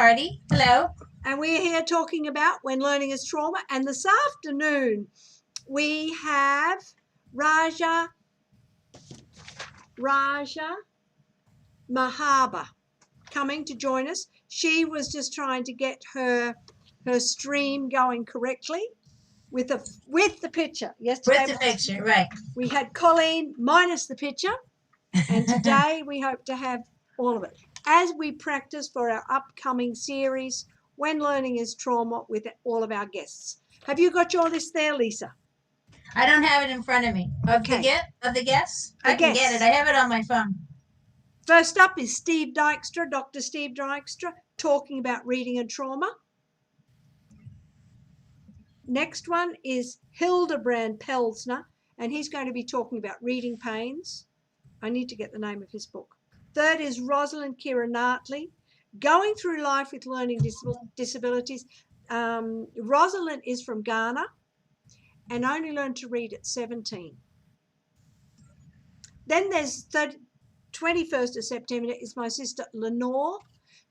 McCarty. Hello. And we're here talking about when learning is trauma. And this afternoon we have Raja Marhaba coming to join us. She was just trying to get her stream going correctly with the picture. Yesterday With the picture, right. we had Colleen minus the picture, and today we hope to have all of it as we practice for our upcoming series, When Learning is Trauma, with all of our guests. Have you got your list there, Lisa? I don't have it in front of me. Of the guests? I can get it. I have it on my phone. First up is Steve Dykstra, Dr. Steve Dykstra, talking about reading and trauma. Next one is Hildebrand Pelsner, and he's going to be talking about reading pains. I need to get the name of his book. Third is Rosalind Kiranatli, Going Through Life with Learning Disabilities. Rosalind is from Ghana and only learned to read at 17. Then there's 21st of September is my sister Lenore,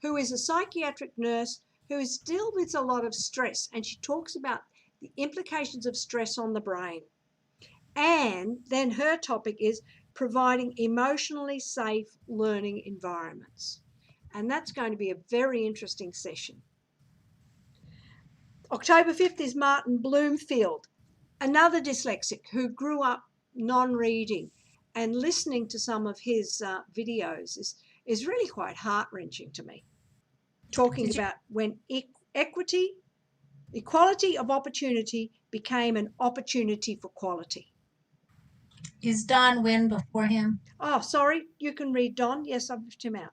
who is a psychiatric nurse who is dealt with a lot of stress, and she talks about the implications of stress on the brain. And then her topic is providing emotionally safe learning environments. And that's going to be a very interesting session. October 5th is Martin Bloomfield, another dyslexic who grew up non-reading, and listening to some of his videos is really quite heart-wrenching to me. Talking about when equality of opportunity became an opportunity for quality. Is Don Wynn before him? Oh, sorry. You can read Don. Yes, I've left him out.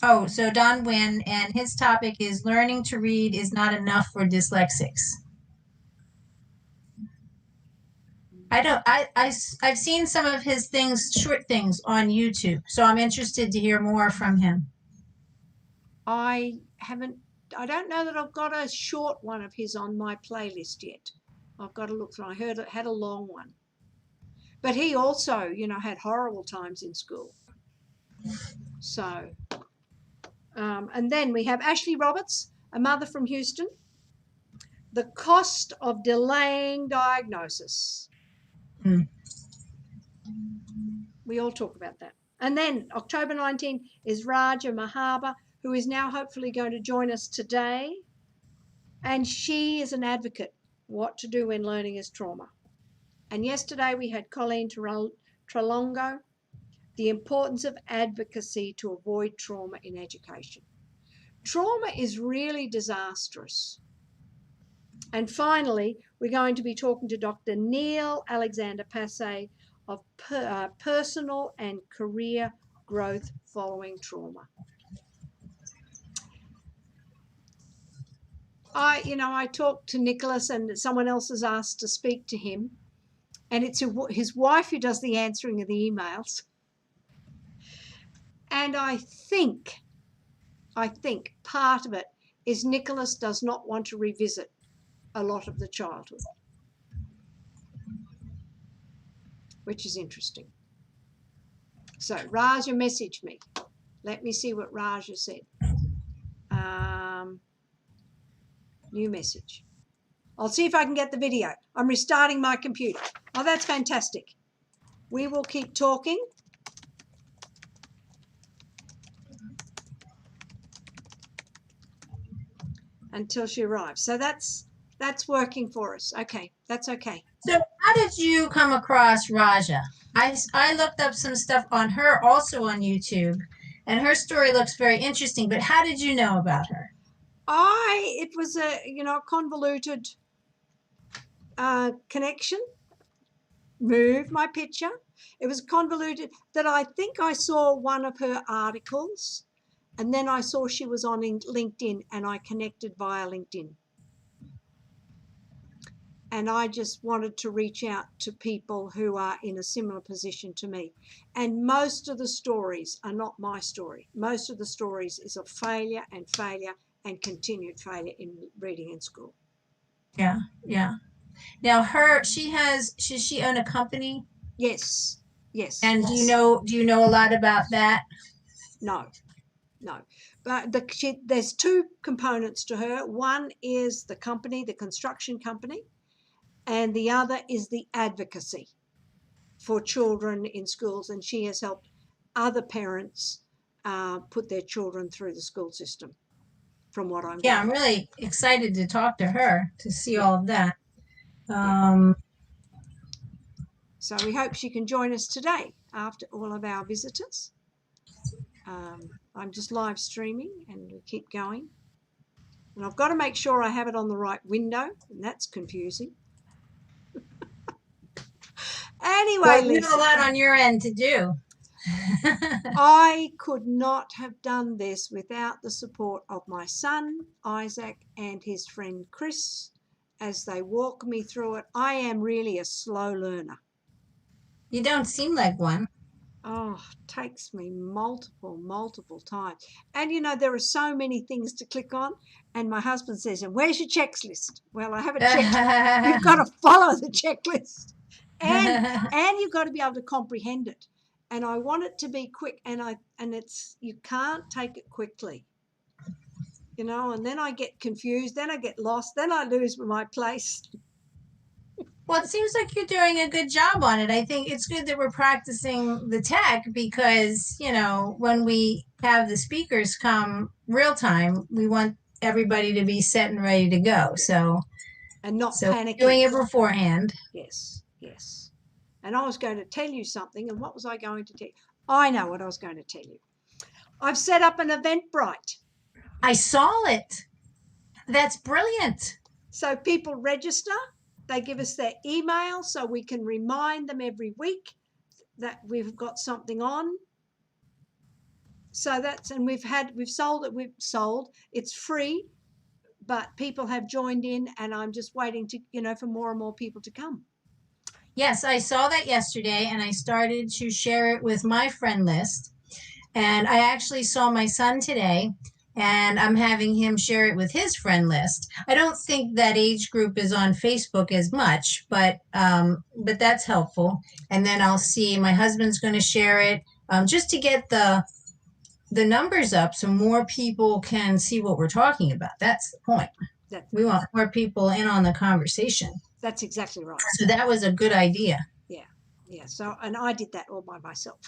Oh, so Don Wynn, and his topic is learning to read is not enough for dyslexics. I've seen some of his short things on YouTube, so I'm interested to hear more from him. I don't know that I've got a short one of his on my playlist yet. I've got to look through. I heard it had a long one. But he also, had horrible times in school. So, and then we have Ashley Roberts, a mother from Houston. The cost of delaying diagnosis. We all talk about that. And then October 19 is Raja Marhaba, who is now hopefully going to join us today. And she is an advocate, what to do when learning is trauma. And yesterday we had Colleen Trelongo, the importance of advocacy to avoid trauma in education. Trauma is really disastrous. And finally, we're going to be talking to Dr. Neil Alexander Passay of personal and career growth following trauma. I talked to Nicholas, and someone else has asked to speak to him, and it's his wife who does the answering of the emails. And I think part of it is Nicholas does not want to revisit a lot of the childhood, which is interesting. So Raja messaged me. Let me see what Raja said. New message. I'll see if I can get the video. I'm restarting my computer. Oh, that's fantastic. We will keep talking. Until she arrives. So that's working for us. Okay, that's okay. So how did you come across Raja? I looked up some stuff on her also on YouTube, and her story looks very interesting, but how did you know about her? It was a convoluted connection. Move my picture. It was convoluted that I think I saw one of her articles, and then I saw she was on LinkedIn, and I connected via LinkedIn. And I just wanted to reach out to people who are in a similar position to me. And most of the stories are not my story. Most of the stories is of failure and continued failure in reading in school. Yeah. Now does she own a company? Yes. And do you know a lot about that? No. there's two components to her. One is the company, the construction company, and the other is the advocacy for children in schools. And she has helped other parents put their children through the school system, from what I'm Yeah, getting. I'm really excited to talk to her to see Yeah. all of that. So we hope she can join us today after all of our visitors. I'm just live streaming and we keep going. And I've got to make sure I have it on the right window, and that's confusing. Anyway, Well, you Lisa, have a lot on your end to do. I could not have done this without the support of my son, Isaac, and his friend, Chris, as they walk me through it. I am really a slow learner. You don't seem like one. Oh, it takes me multiple times. And there are so many things to click on. And my husband says, "And where's your checklist?" Well, I have a checklist. You've got to follow the checklist. And you've got to be able to comprehend it. And I want it to be quick, and you can't take it quickly. And then I get confused, then I get lost, then I lose my place. Well, it seems like you're doing a good job on it. I think it's good that we're practicing the tech because, when we have the speakers come real time, we want everybody to be set and ready to go. And not so panicking. Doing it beforehand. Yes. And I was going to tell you something, and what was I going to tell you? I know what I was going to tell you. I've set up an Eventbrite. I saw it. That's brilliant. So people register. They give us their email so we can remind them every week that we've got something on. So we've sold. It's free, but people have joined in, and I'm just waiting for more and more people to come. Yes, I saw that yesterday, and I started to share it with my friend list. And I actually saw my son today, and I'm having him share it with his friend list. I don't think that age group is on Facebook as much, but that's helpful. And then I'll see my husband's going to share it just to get the numbers up so more people can see what we're talking about. That's the point. We want more people in on the conversation. That's exactly right. So that was a good idea. Yeah. So, and I did that all by myself.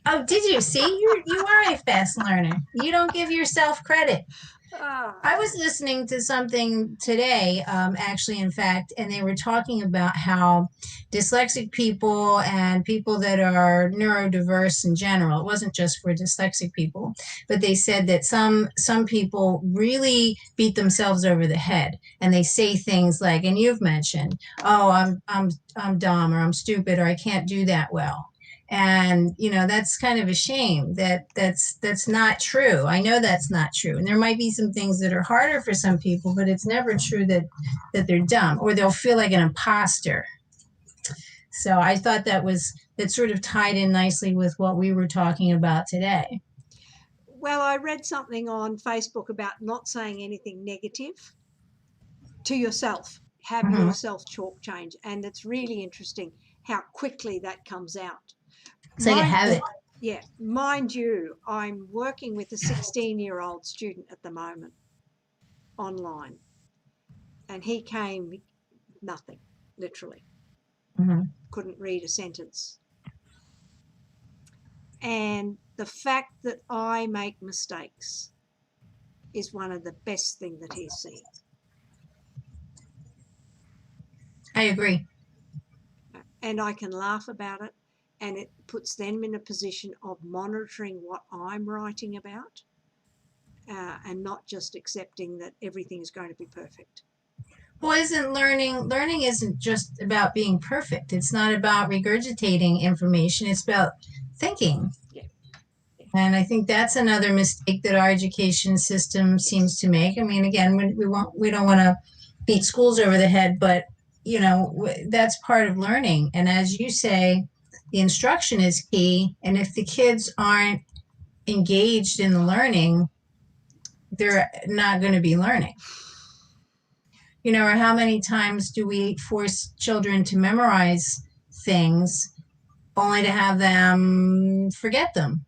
Oh, did you? See, you are a fast learner. You don't give yourself credit. I was listening to something today, actually, in fact, and they were talking about how dyslexic people and people that are neurodiverse in general, it wasn't just for dyslexic people, but they said that some people really beat themselves over the head, and they say things like, and you've mentioned, "Oh, I'm dumb," or "I'm stupid," or "I can't do that well." And that's kind of a shame that's not true. I know that's not true, and there might be some things that are harder for some people, but it's never true that they're dumb or they'll feel like an imposter. So I thought that sort of tied in nicely with what we were talking about today. Well, I read something on Facebook about not saying anything negative to yourself. Have your self-talk change, and it's really interesting how quickly that comes out. So you have it. Yeah, mind you, I'm working with a 16-year-old student at the moment online, and he came nothing, literally. Couldn't read a sentence. And the fact that I make mistakes is one of the best things that he's seen. I agree. And I can laugh about it. And it puts them in a position of monitoring what I'm writing about and not just accepting that everything is going to be perfect. Well, learning isn't just about being perfect. It's not about regurgitating information. It's about thinking. Yeah. And I think that's another mistake that our education system seems to make. I mean, again, we don't want to beat schools over the head, but that's part of learning. And as you say, the instruction is key. And if the kids aren't engaged in the learning, they're not going to be learning. Or how many times do we force children to memorize things only to have them forget them?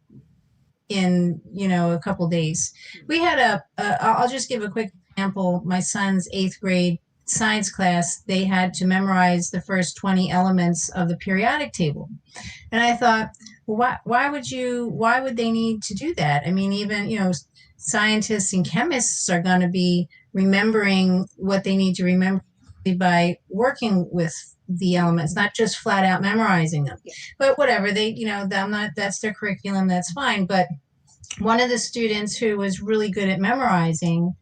in, a couple days. We had I'll just give a quick example. My son's 8th grade science class, they had to memorize the first 20 elements of the periodic table. And I thought, well, why would they need to do that? I mean, even, scientists and chemists are going to be remembering what they need to remember by working with the elements, not just flat out memorizing them. But whatever, that's their curriculum, that's fine. But one of the students who was really good at memorizing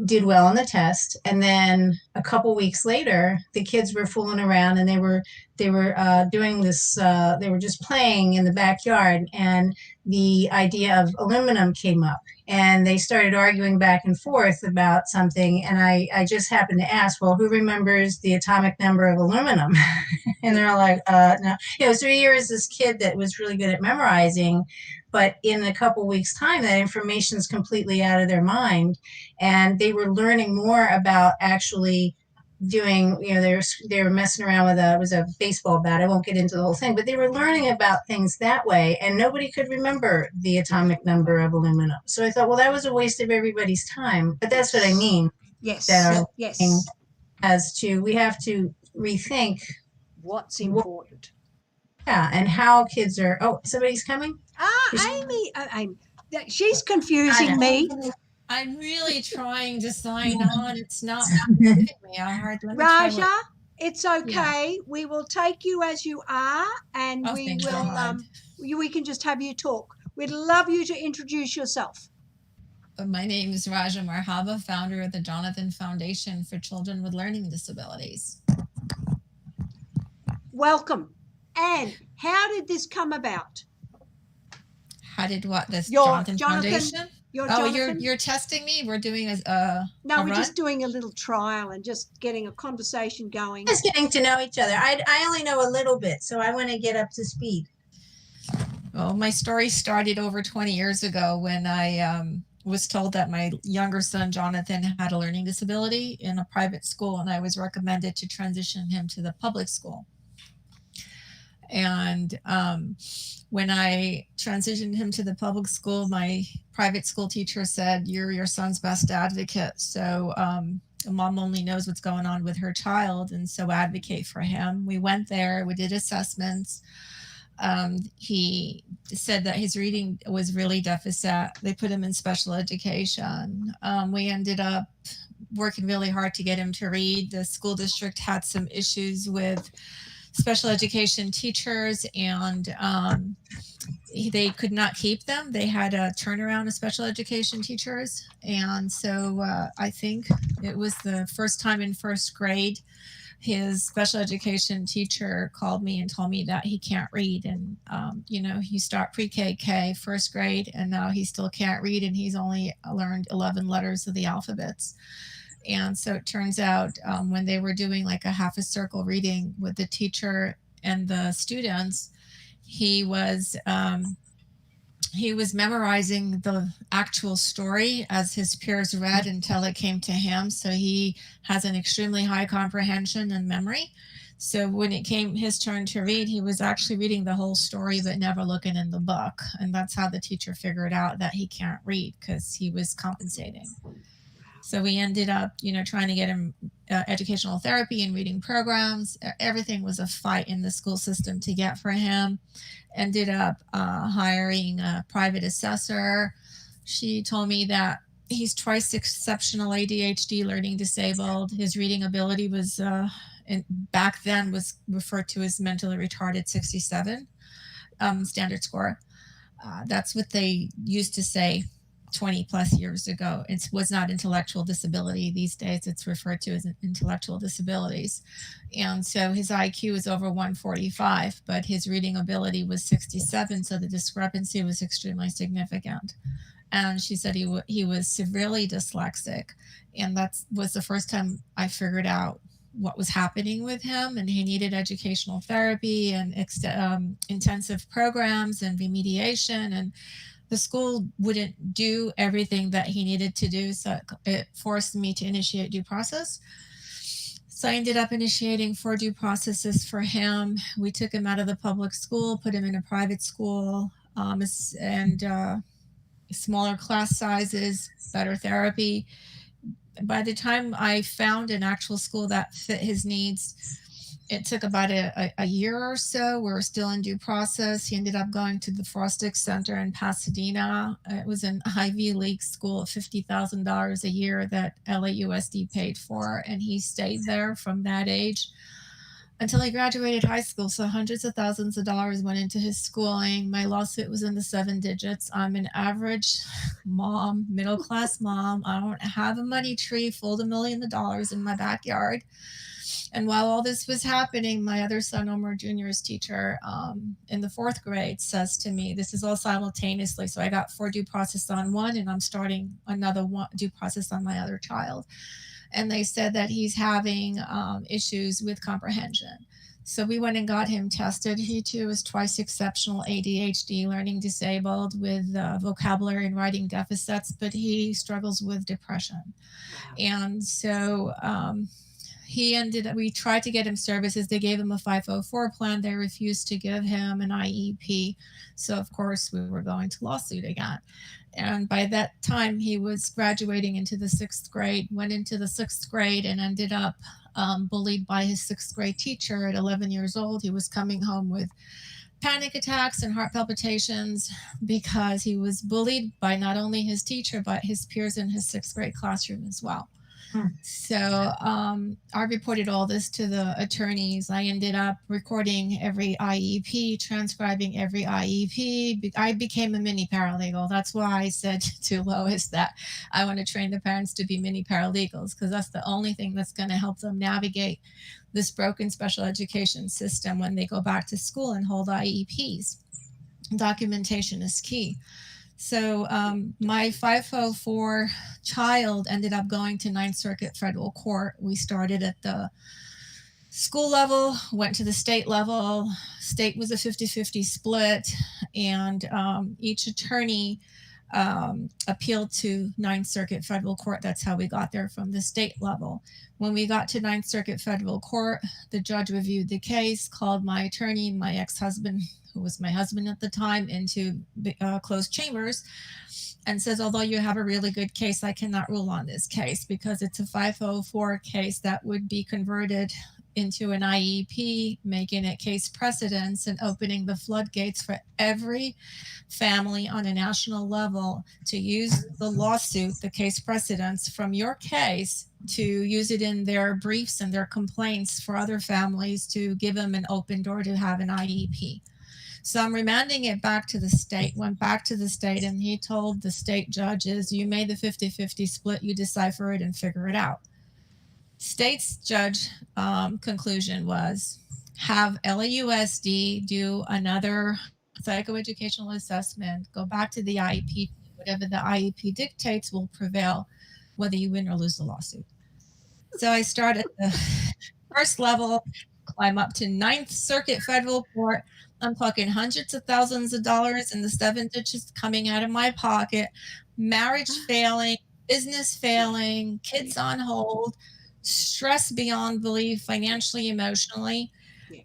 did well on the test, and then a couple weeks later, the kids were fooling around, and they were doing this. They were just playing in the backyard, and the idea of aluminum came up, and they started arguing back and forth about something. And I just happened to ask, well, who remembers the atomic number of aluminum? And they're all like, no. So here's this kid that was really good at memorizing, but in a couple weeks' time, that information is completely out of their mind. And they were learning more about actually doing, they were messing around with it was a baseball bat. I won't get into the whole thing, but they were learning about things that way, and nobody could remember the atomic number of aluminum. So I thought, well, that was a waste of everybody's time. But that's what I mean. Yes. That yes. As to, we have to rethink what's important. And how kids are. Oh, somebody's coming. Amy, she's confusing me. I'm really trying to sign on. It's not giving me a hard time. Raja, it's okay. Yeah. We will take you as you are, and we can just have you talk. We'd love you to introduce yourself. My name is Raja Marhaba, founder of the Jonathan Foundation for Children with Learning Disabilities. Welcome. And how did this come about? How did what? This Jonathan Foundation? You're testing me? We're doing we're just doing a little trial and just getting a conversation going. Just getting to know each other. I only know a little bit, so I want to get up to speed. Well, my story started over 20 years ago when I was told that my younger son, Jonathan, had a learning disability in a private school, and I was recommended to transition him to the public school. And when I transitioned him to the public school, my private school teacher said, "You're your son's best advocate. So mom only knows what's going on with her child, and so advocate for him." We went there, we did assessments. He said that his reading was really deficit. They put him in special education. We ended up working really hard to get him to read. The school district had some issues with special education teachers, and they could not keep them. They had a turnaround of special education teachers. And so I think it was the first time in first grade, his special education teacher called me and told me that he can't read. And, he started pre-K, first grade, and now he still can't read, and he's only learned 11 letters of the alphabets. And so it turns out when they were doing like a half a circle reading with the teacher and the students, he was memorizing the actual story as his peers read until it came to him. So he has an extremely high comprehension and memory. So when it came his turn to read, he was actually reading the whole story, but never looking in the book. And that's how the teacher figured out that he can't read, because he was compensating. So we ended up, trying to get him educational therapy and reading programs. Everything was a fight in the school system to get for him. Ended up hiring a private assessor. She told me that he's twice exceptional ADHD, learning disabled. His reading ability was, back then, was referred to as mentally retarded 67 standard score. That's what they used to say 20 plus years ago. It was not intellectual disability. These days it's referred to as intellectual disabilities. And so his IQ is over 145, but his reading ability was 67. So the discrepancy was extremely significant. And she said he was severely dyslexic. And that was the first time I figured out what was happening with him, and he needed educational therapy and intensive programs and remediation, and the school wouldn't do everything that he needed to do, so it forced me to initiate due process. So I ended up initiating 4 due processes for him. We took him out of the public school, put him in a private school. and smaller class sizes, better therapy. By the time I found an actual school that fit his needs, it took about a year or so. We were still in due process. He ended up going to the Frostick Center in Pasadena. It was an Ivy League school, $50,000 a year that LAUSD paid for, and he stayed there from that age until he graduated high school. So hundreds of thousands of dollars went into his schooling. My lawsuit was in the 7 digits. I'm an average mom, middle class mom. I don't have a money tree full of millions of dollars in my backyard. And while all this was happening, my other son, Omar Jr.'s teacher in the 4th grade says to me, this is all simultaneously. So I got 4 due process on one, and I'm starting another due process on my other child. And they said that he's having issues with comprehension. So we went and got him tested. He too is twice exceptional ADHD, learning disabled with vocabulary and writing deficits, but he struggles with depression. Wow. And so we tried to get him services. They gave him a 504 plan. They refused to give him an IEP. So of course we were going to lawsuit again. And by that time, he was graduating into the 6th grade, went into the 6th grade and ended up bullied by his 6th grade teacher at 11 years old. He was coming home with panic attacks and heart palpitations because he was bullied by not only his teacher, but his peers in his 6th grade classroom as well. So I reported all this to the attorneys. I ended up recording every IEP, transcribing every IEP. I became a mini paralegal. That's why I said to Lois that I want to train the parents to be mini paralegals, because that's the only thing that's going to help them navigate this broken special education system when they go back to school and hold IEPs. Documentation is key. So my 504 child ended up going to 9th Circuit Federal Court. We started at the school level, went to the state level. State was a 50-50 split, and each attorney appealed to 9th Circuit Federal Court. That's how we got there from the state level. When we got to 9th Circuit Federal Court, the judge reviewed the case, called my attorney, my ex-husband, who was my husband at the time, into closed chambers, and says, although you have a really good case, I cannot rule on this case because it's a 504 case that would be converted into an IEP, making it case precedence and opening the floodgates for every family on a national level to use the lawsuit, the case precedence from your case, to use it in their briefs and their complaints for other families to give them an open door to have an IEP. So I'm remanding it back to the state, went back to the state, and he told the state judges, you made the 50-50 split, you decipher it and figure it out. State's judge conclusion was have LAUSD do another psychoeducational assessment, go back to the IEP, whatever the IEP dictates will prevail, whether you win or lose the lawsuit. So I start at the first level, climb up to 9th Circuit Federal Court. I'm talking hundreds of thousands of dollars in the 7 digits coming out of my pocket, marriage failing, business failing, kids on hold, stress beyond belief, financially, emotionally.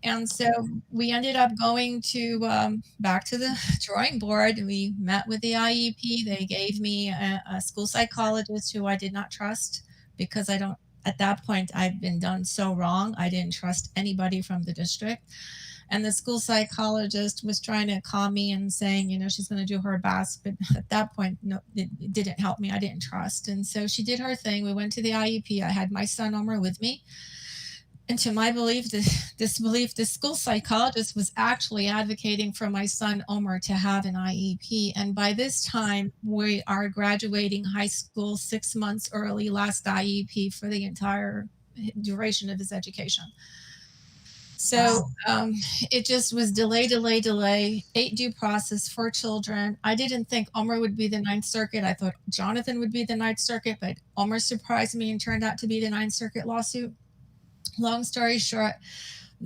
And so we ended up going to back to the drawing board. We met with the IEP. They gave me a school psychologist who I did not trust because at that point, I'd been done so wrong. I didn't trust anybody from the district. And the school psychologist was trying to calm me and saying, she's going to do her best. But at that point, no, it didn't help me. I didn't trust. And so she did her thing. We went to the IEP. I had my son Omar with me. And to my belief, this school psychologist was actually advocating for my son Omar to have an IEP. And by this time, we are graduating high school 6 months early, last IEP for the entire duration of his education. So it just was delay, 8 due process for children. I didn't think Omar would be the 9th Circuit. I thought Jonathan would be the 9th Circuit, but Omar surprised me and turned out to be the 9th Circuit lawsuit. Long story short,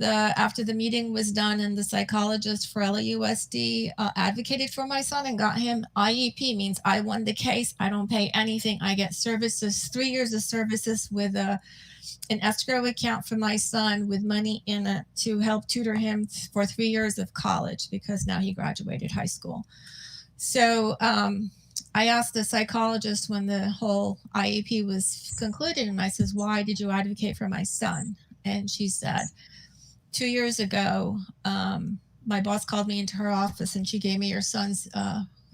after the meeting was done and the psychologist for LAUSD advocated for my son and got him IEP, means I won the case. I don't pay anything. I get services, 3 years of services with an escrow account for my son with money in it to help tutor him for 3 years of college, because now he graduated high school. So I asked the psychologist when the whole IEP was concluded, and I says, why did you advocate for my son? And she said, 2 years ago, my boss called me into her office and she gave me your son's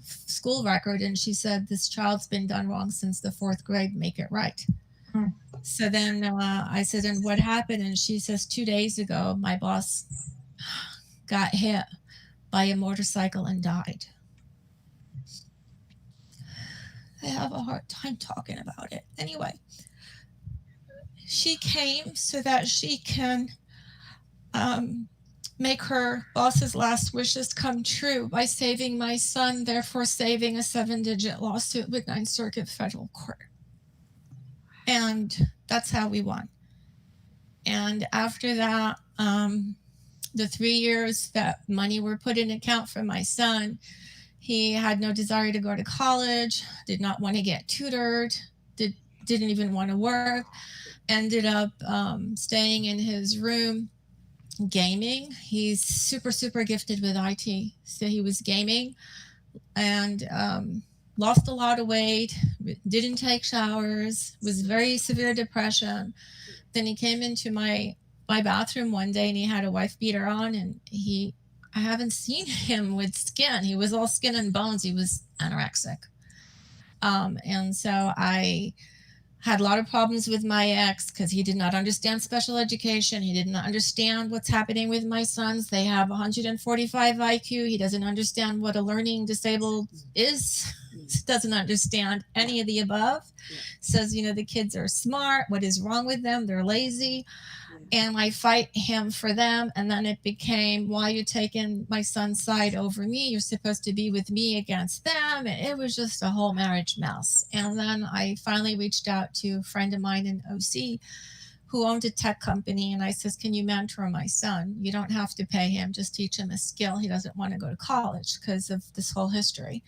school record. And she said, this child's been done wrong since the 4th grade, make it right. Mm. So then I said, and what happened? And she says, 2 days ago, my boss got hit by a motorcycle and died. I have a hard time talking about it. Anyway, she came so that she can make her boss's last wishes come true by saving my son, therefore saving a 7-digit lawsuit with 9th Circuit Federal Court. And that's how we won. And after that, the 3 years that money were put in account for my son, he had no desire to go to college, did not want to get tutored, didn't even want to work, ended up staying in his room gaming. He's super, super gifted with IT. So he was gaming and lost a lot of weight, didn't take showers, was very severe depression. Then he came into my bathroom one day and he had a wife beater on, and I haven't seen him with skin. He was all skin and bones. He was anorexic. And so I had a lot of problems with my ex because he did not understand special education. He did not understand what's happening with my sons. They have 145 IQ. He doesn't understand what a learning disabled is. Doesn't understand any of the above. Says, the kids are smart. What is wrong with them? They're lazy. And I fight him for them. And then it became, why are you taking my son's side over me? You're supposed to be with me against them. It was just a whole marriage mess. And then I finally reached out to a friend of mine in OC who owned a tech company. And I says, can you mentor my son? You don't have to pay him. Just teach him a skill. He doesn't want to go to college because of this whole history.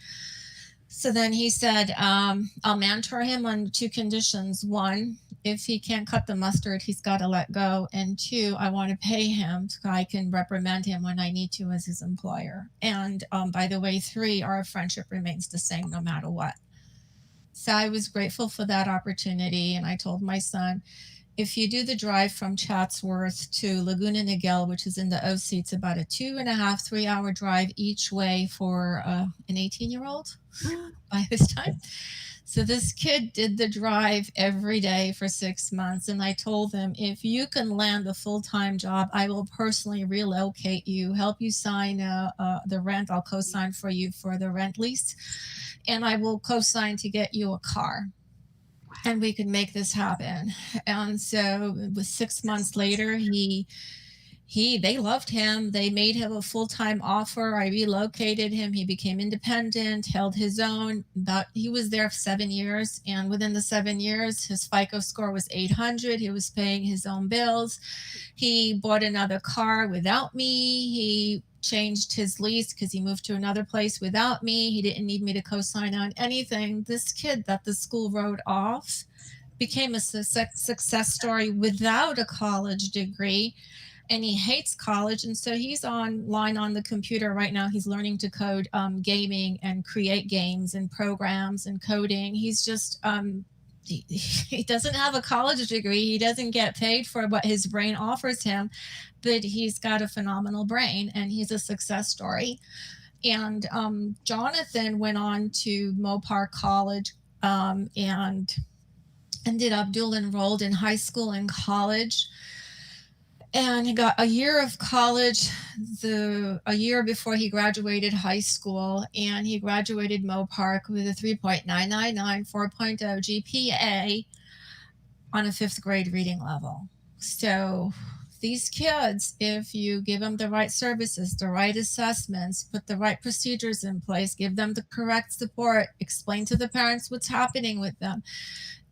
So then he said, I'll mentor him on 2 conditions. 1, if he can't cut the mustard, he's got to let go. And 2, I want to pay him so I can reprimand him when I need to as his employer. And by the way, 3, our friendship remains the same no matter what. So I was grateful for that opportunity. And I told my son, if you do the drive from Chatsworth to Laguna Niguel, which is in the OC, it's about a 2.5, 3-hour drive each way for an 18-year-old by this time. So this kid did the drive every day for 6 months. And I told him, if you can land a full-time job, I will personally relocate you, help you sign the rent. I'll co-sign for you for the rent lease. And I will co-sign to get you a car. And we could make this happen. And so it was 6 months later, they loved him. They made him a full-time offer. I relocated him. He became independent, held his own. He was there for 7 years. And within the 7 years, his FICO score was 800. He was paying his own bills. He bought another car without me. He changed his lease because he moved to another place without me. He didn't need me to co-sign on anything. This kid that the school wrote off became a success story without a college degree. And he hates college. And so he's online on the computer right now. He's learning to code gaming and create games and programs and coding. He's just, he doesn't have a college degree. He doesn't get paid for what his brain offers him, but he's got a phenomenal brain and he's a success story. And Jonathan went on to Mopar College and ended up dual enrolled in high school and college. And he got a year of college a year before he graduated high school. And he graduated Mopar with a 3.999, 4.0 GPA on a 5th grade reading level. So these kids, if you give them the right services, the right assessments, put the right procedures in place, give them the correct support, explain to the parents what's happening with them,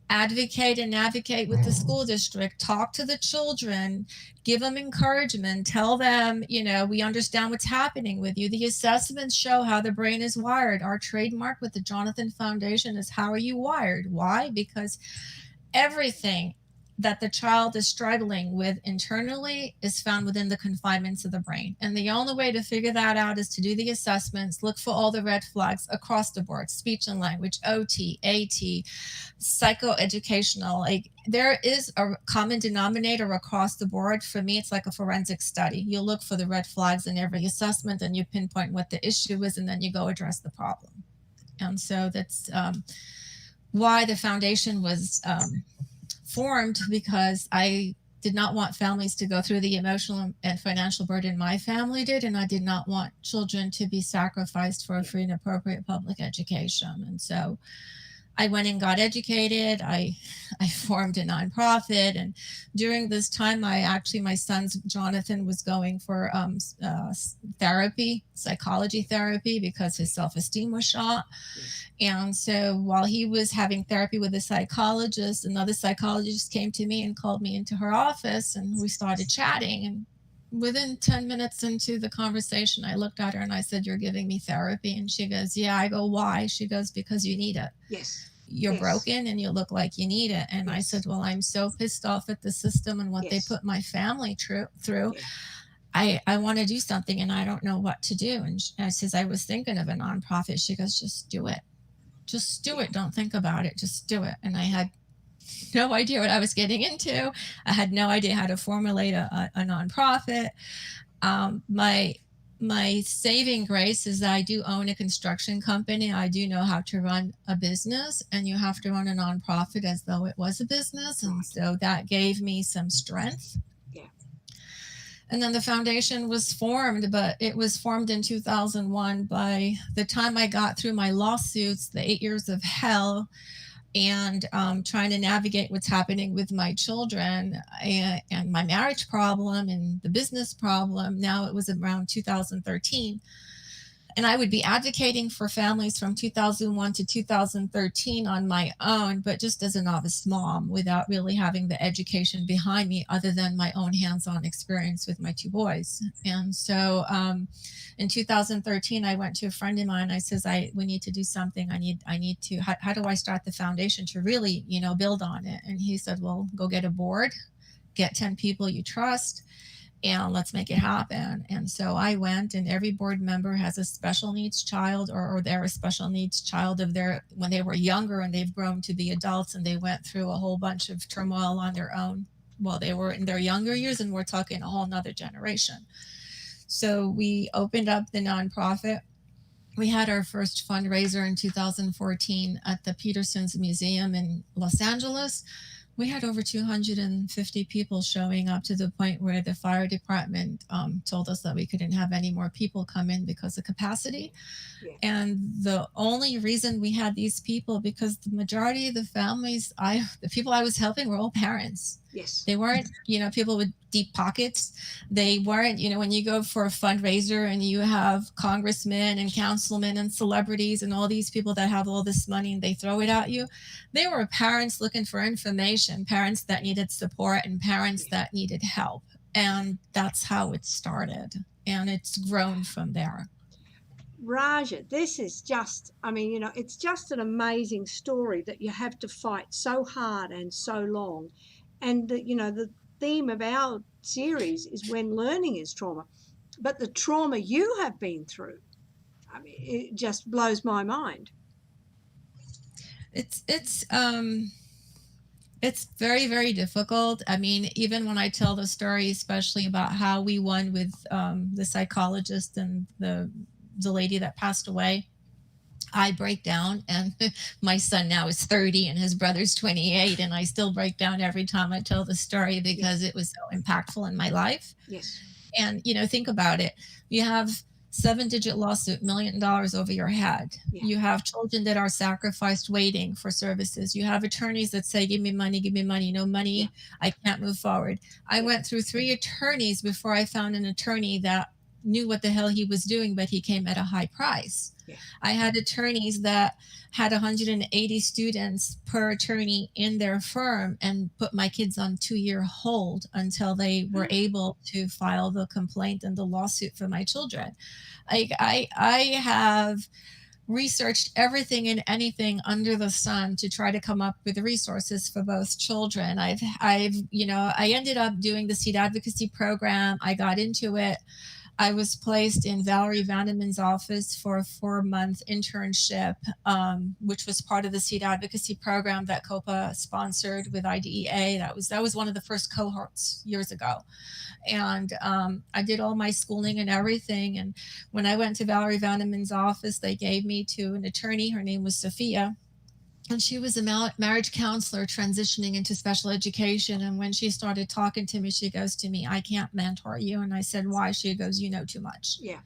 advocate and advocate with the school district, talk to the children, give them encouragement, tell them, we understand what's happening with you. The assessments show how the brain is wired. Our trademark with the Jonathan Foundation is how are you wired? Why? Because everything that the child is struggling with internally is found within the confinements of the brain. And the only way to figure that out is to do the assessments, look for all the red flags across the board, speech and language, OT, AT, psychoeducational. Like there is a common denominator across the board. For me, it's like a forensic study. You look for the red flags in every assessment and you pinpoint what the issue is, and then you go address the problem. And so that's why the foundation was formed, because I did not want families to go through the emotional and financial burden my family did, and I did not want children to be sacrificed for a free and appropriate public education. And so I went and got educated. I formed a nonprofit, and during this time, my son's Jonathan was going for therapy, psychology therapy, because his self-esteem was shot. And so while he was having therapy with a psychologist, another psychologist came to me and called me into her office, and we started chatting. And within 10 minutes into the conversation, I looked at her and I said, "You're giving me therapy?" And she goes, "Yeah." I go, "Why?" She goes, "Because you need it. Yes. You're broken and you look like you need it." And I said, "Well, I'm so pissed off at the system and what they put my family through. I want to do something and I don't know what to do." And I says, "I was thinking of a nonprofit." She goes, "Just do it. Just do it. Don't think about it. Just do it." And I had no idea what I was getting into. I had no idea how to formulate a nonprofit. My saving grace is that I do own a construction company. I do know how to run a business, and you have to run a nonprofit as though it was a business. And so that gave me some strength. Yeah. And then the foundation was formed, but it was formed in 2001. By the time I got through my lawsuits, the 8 years of hell, and trying to navigate what's happening with my children and my marriage problem and the business problem, now it was around 2013. And I would be advocating for families from 2001 to 2013 on my own, but just as a novice mom without really having the education behind me other than my own hands-on experience with my two boys. And so in 2013, I went to a friend of mine. I says, we need to do something. I need to, how do I start the foundation to really, build on it? And he said, "Well, go get a board, get 10 people you trust, and let's make it happen." And so I went, and every board member has a special needs child, or they're a special needs child of their, when they were younger and they've grown to be adults and they went through a whole bunch of turmoil on their own while they were in their younger years. And we're talking a whole nother generation. So we opened up the nonprofit. We had our first fundraiser in 2014 at the Peterson's Museum in Los Angeles. We had over 250 people showing up, to the point where the fire department told us that we couldn't have any more people come in because of capacity. Yeah. And the only reason we had these people, because the majority of the families, the people I was helping were all parents. Yes. They weren't, people with deep pockets. They weren't, when you go for a fundraiser and you have congressmen and councilmen and celebrities and all these people that have all this money and they throw it at you. They were parents looking for information, parents that needed support, and parents that needed help. And that's how it started. And it's grown from there. Raja, this is just, it's just an amazing story that you have to fight so hard and so long. And, the theme of our series is when learning is trauma. But the trauma you have been through, it just blows my mind. It's very, very difficult. Even when I tell the story, especially about how we won with the psychologist and the lady that passed away, I break down. And my son now is 30 and his brother's 28, and I still break down every time I tell the story because it was so impactful in my life. Yes. And, think about it. You have 7-digit lawsuit, $1 million over your head. Yeah. You have children that are sacrificed waiting for services. You have attorneys that say, give me money, no money. Yeah. I can't move forward. I went through 3 attorneys before I found an attorney that knew what the hell he was doing, but he came at a high price. Yeah. I had attorneys that had 180 students per attorney in their firm and put my kids on 2-year hold until they were able to file the complaint and the lawsuit for my children. I have researched everything and anything under the sun to try to come up with resources for both children. I ended up doing the seed advocacy program. I got into it. I was placed in Valerie Vandeman's office for a 4-month internship, which was part of the seed advocacy program that COPA sponsored with IDEA. That was one of the first cohorts years ago. And I did all my schooling and everything. And when I went to Valerie Vandeman's office, they gave me to an attorney. Her name was Sophia. And she was a marriage counselor transitioning into special education. And when she started talking to me, she goes to me, "I can't mentor you." And I said, "Why?" She goes, "You know too much." Yeah.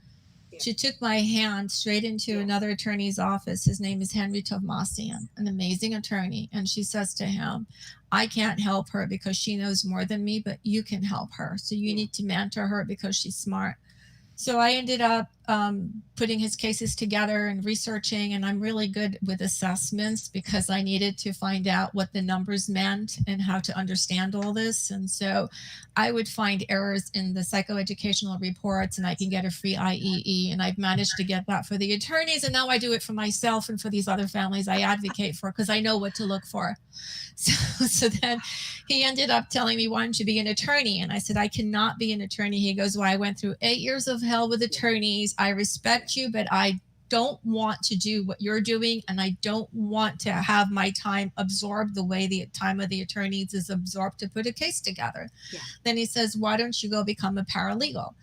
She took my hand straight into another attorney's office. His name is Henry Tovmasian, an amazing attorney. And she says to him, "I can't help her because she knows more than me, but you can help her. So you need to mentor her because she's smart." So I ended up putting his cases together and researching, and I'm really good with assessments because I needed to find out what the numbers meant and how to understand all this. And so I would find errors in the psychoeducational reports, and I can get a free IEE, and I've managed to get that for the attorneys, and now I do it for myself and for these other families I advocate for because I know what to look for. So then he ended up telling me, "Why don't you be an attorney?" And I said, "I cannot be an attorney." He goes, "Well, I went through 8 years of hell with attorneys. I respect you, but I don't want to do what you're doing, and I don't want to have my time absorbed the way the time of the attorneys is absorbed to put a case together." Yeah. Then he says, "Why don't you go become a paralegal?"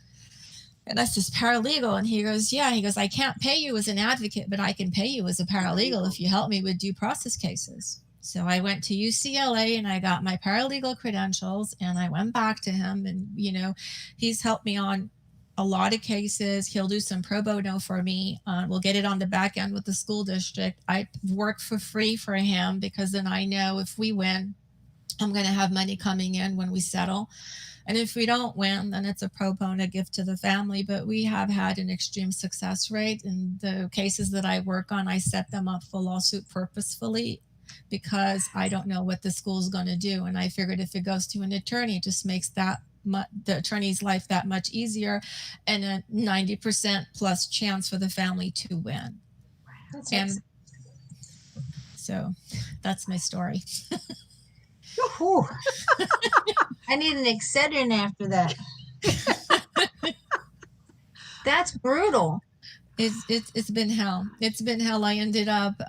And I says, "Paralegal?" And he goes, "Yeah." He goes, "I can't pay you as an advocate, but I can pay you as a paralegal if you help me with due process cases." So I went to UCLA and I got my paralegal credentials, and I went back to him, and, he's helped me on a lot of cases. He'll do some pro bono for me. We'll get it on the back end with the school district. I work for free for him because then I know if we win, I'm going to have money coming in when we settle. And if we don't win, then it's a pro bono gift to the family. But we have had an extreme success rate. And the cases that I work on, I set them up for lawsuit purposefully because I don't know what the school's going to do. And I figured if it goes to an attorney, it just makes the attorney's life that much easier, and a 90% plus chance for the family to win. And so that's my story. I need an Excedrin after that. That's brutal. It's been hell. It's been hell. I ended up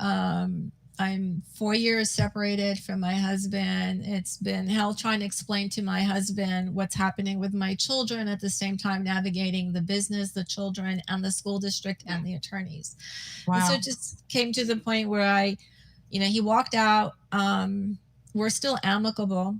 I'm 4 years separated from my husband. It's been hell trying to explain to my husband what's happening with my children, at the same time navigating the business, the children, and the school district and the attorneys. Wow. And so it just came to the point where he walked out. We're still amicable,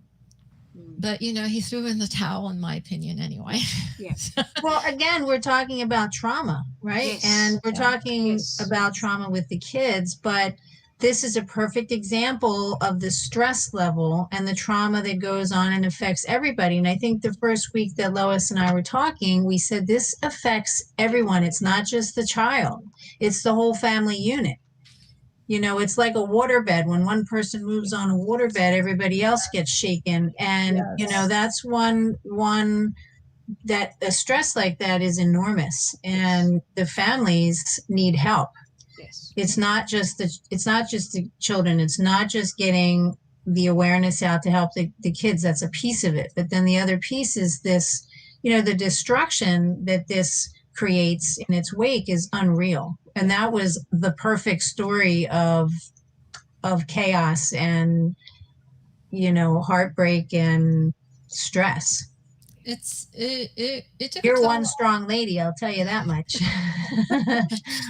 but he threw in the towel, in my opinion, anyway. Yes. Well, again, we're talking about trauma, right? Yes. And we're talking about trauma with the kids, but this is a perfect example of the stress level and the trauma that goes on and affects everybody. And I think the first week that Lois and I were talking, we said this affects everyone. It's not just the child. It's the whole family unit. It's like a waterbed. When one person moves on a waterbed, everybody else gets shaken. And, that's one that a stress like that is enormous, and the families need help. Yes. It's not just the children. It's not just getting the awareness out to help the kids. That's a piece of it. But then the other piece is this, the destruction that this creates in its wake is unreal. And that was the perfect story of chaos and, heartbreak and stress. It took You're one strong lady, I'll tell you that much.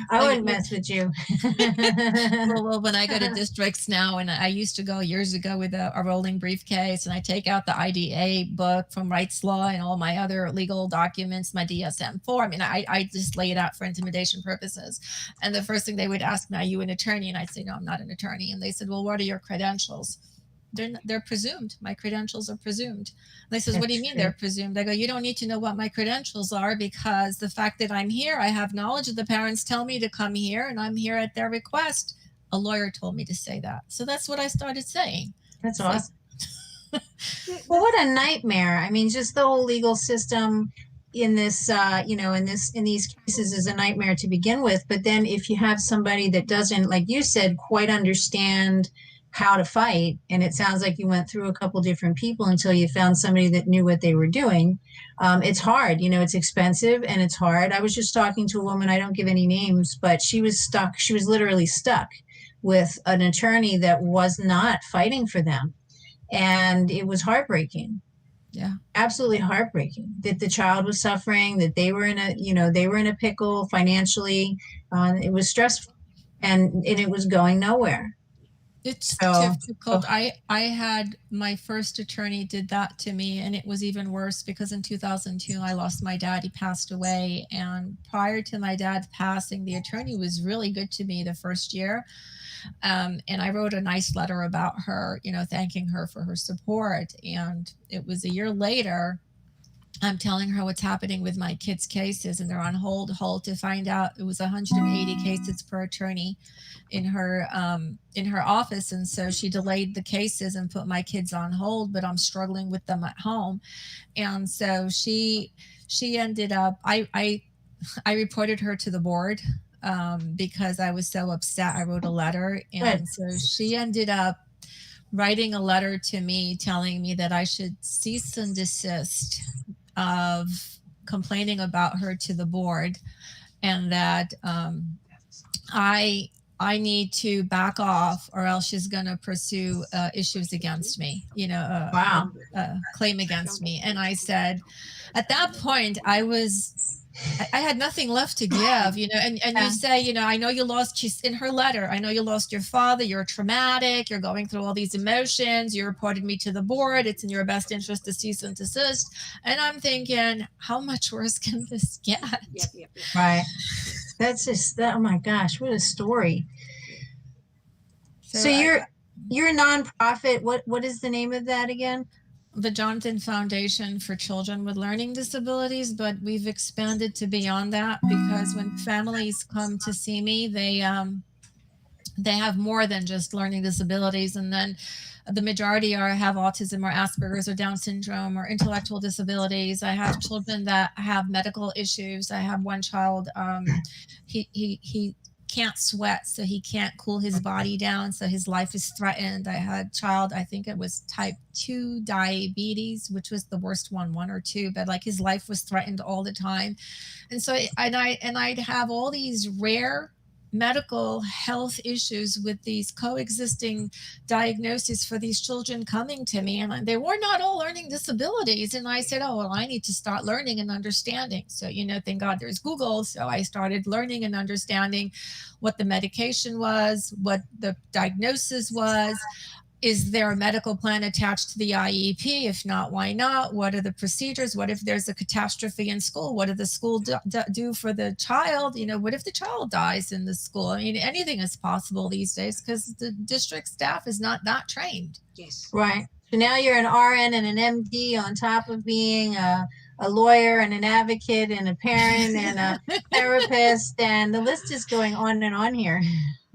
I wouldn't mess with you. Well, when I go to districts now, and I used to go years ago with a rolling briefcase, and I take out the IDA book from Rights Law and all my other legal documents, my DSM-4. I just lay it out for intimidation purposes. And the first thing they would ask me, "Are you an attorney?" And I'd say, "No, I'm not an attorney." And they said, "Well, what are your credentials?" they're presumed. My credentials are presumed. And they says, That's what do you mean true. they're presumed? I go, you don't need to know what my credentials are, because the fact that I'm here, I have knowledge of the parents tell me to come here, and I'm here at their request. A lawyer told me to say that. So that's what I started saying. That's It's like, awesome. Well, what a nightmare. I mean, just the whole legal system in this, in these cases is a nightmare to begin with. But then if you have somebody that doesn't, like you said, quite understand how to fight, and it sounds like you went through a couple different people until you found somebody that knew what they were doing. It's hard, it's expensive and it's hard. I was just talking to a woman, I don't give any names, but she was stuck. She was literally stuck with an attorney that was not fighting for them. And it was heartbreaking. yeah. Absolutely heartbreaking that the child was suffering, that they were in a pickle financially. It was stressful, and it was going nowhere. It's So, difficult. I had my first attorney did that to me, and it was even worse because in 2002 I lost my dad. He passed away, and prior to my dad's passing, the attorney was really good to me the first year. And I wrote a nice letter about her, thanking her for her support. And it was a year later, I'm telling her what's happening with my kids' cases, and they're on hold to find out it was 180 cases per attorney in her office, and so she delayed the cases and put my kids on hold. But I'm struggling with them at home, and so she ended up. I reported her to the board because I was so upset. I wrote a letter, and so she ended up writing a letter to me telling me that I should cease and desist of complaining about her to the board, and that I need to back off, or else she's going to pursue issues against me, wow. Claim against me. And I said, at that point, I had nothing left to give, and you say, I know you lost, she's in her letter, I know you lost your father, you're traumatic, you're going through all these emotions, you reported me to the board, it's in your best interest to cease and desist. And I'm thinking, how much worse can this get? Yep. Right. That's just, oh my gosh, what a story. So you're a nonprofit. What is the name of that again? The Jonathan Foundation for Children with Learning Disabilities, but we've expanded to beyond that, because when families come to see me, they have more than just learning disabilities, and then the majority have autism or Asperger's or Down syndrome or intellectual disabilities. I have children that have medical issues. I have one child, he can't sweat, so he can't cool his body down, so his life is threatened. I had a child, I think it was type 2 diabetes, which was the worst one or two, but like his life was threatened all the time. And so I'd have all these rare medical health issues with these coexisting diagnoses for these children coming to me, and they were not all learning disabilities. And I said, oh, well, I need to start learning and understanding. So, thank God there's Google. So I started learning and understanding what the medication was, what the diagnosis was. Is there a medical plan attached to the IEP? If not, why not? What are the procedures? What if there's a catastrophe in school? What do the school do for the child? What if the child dies in the school? I mean, anything is possible these days because the district staff is not that trained. Yes. Right. So now you're an RN and an MD on top of being a lawyer and an advocate and a parent and a therapist, and the list is going on and on here.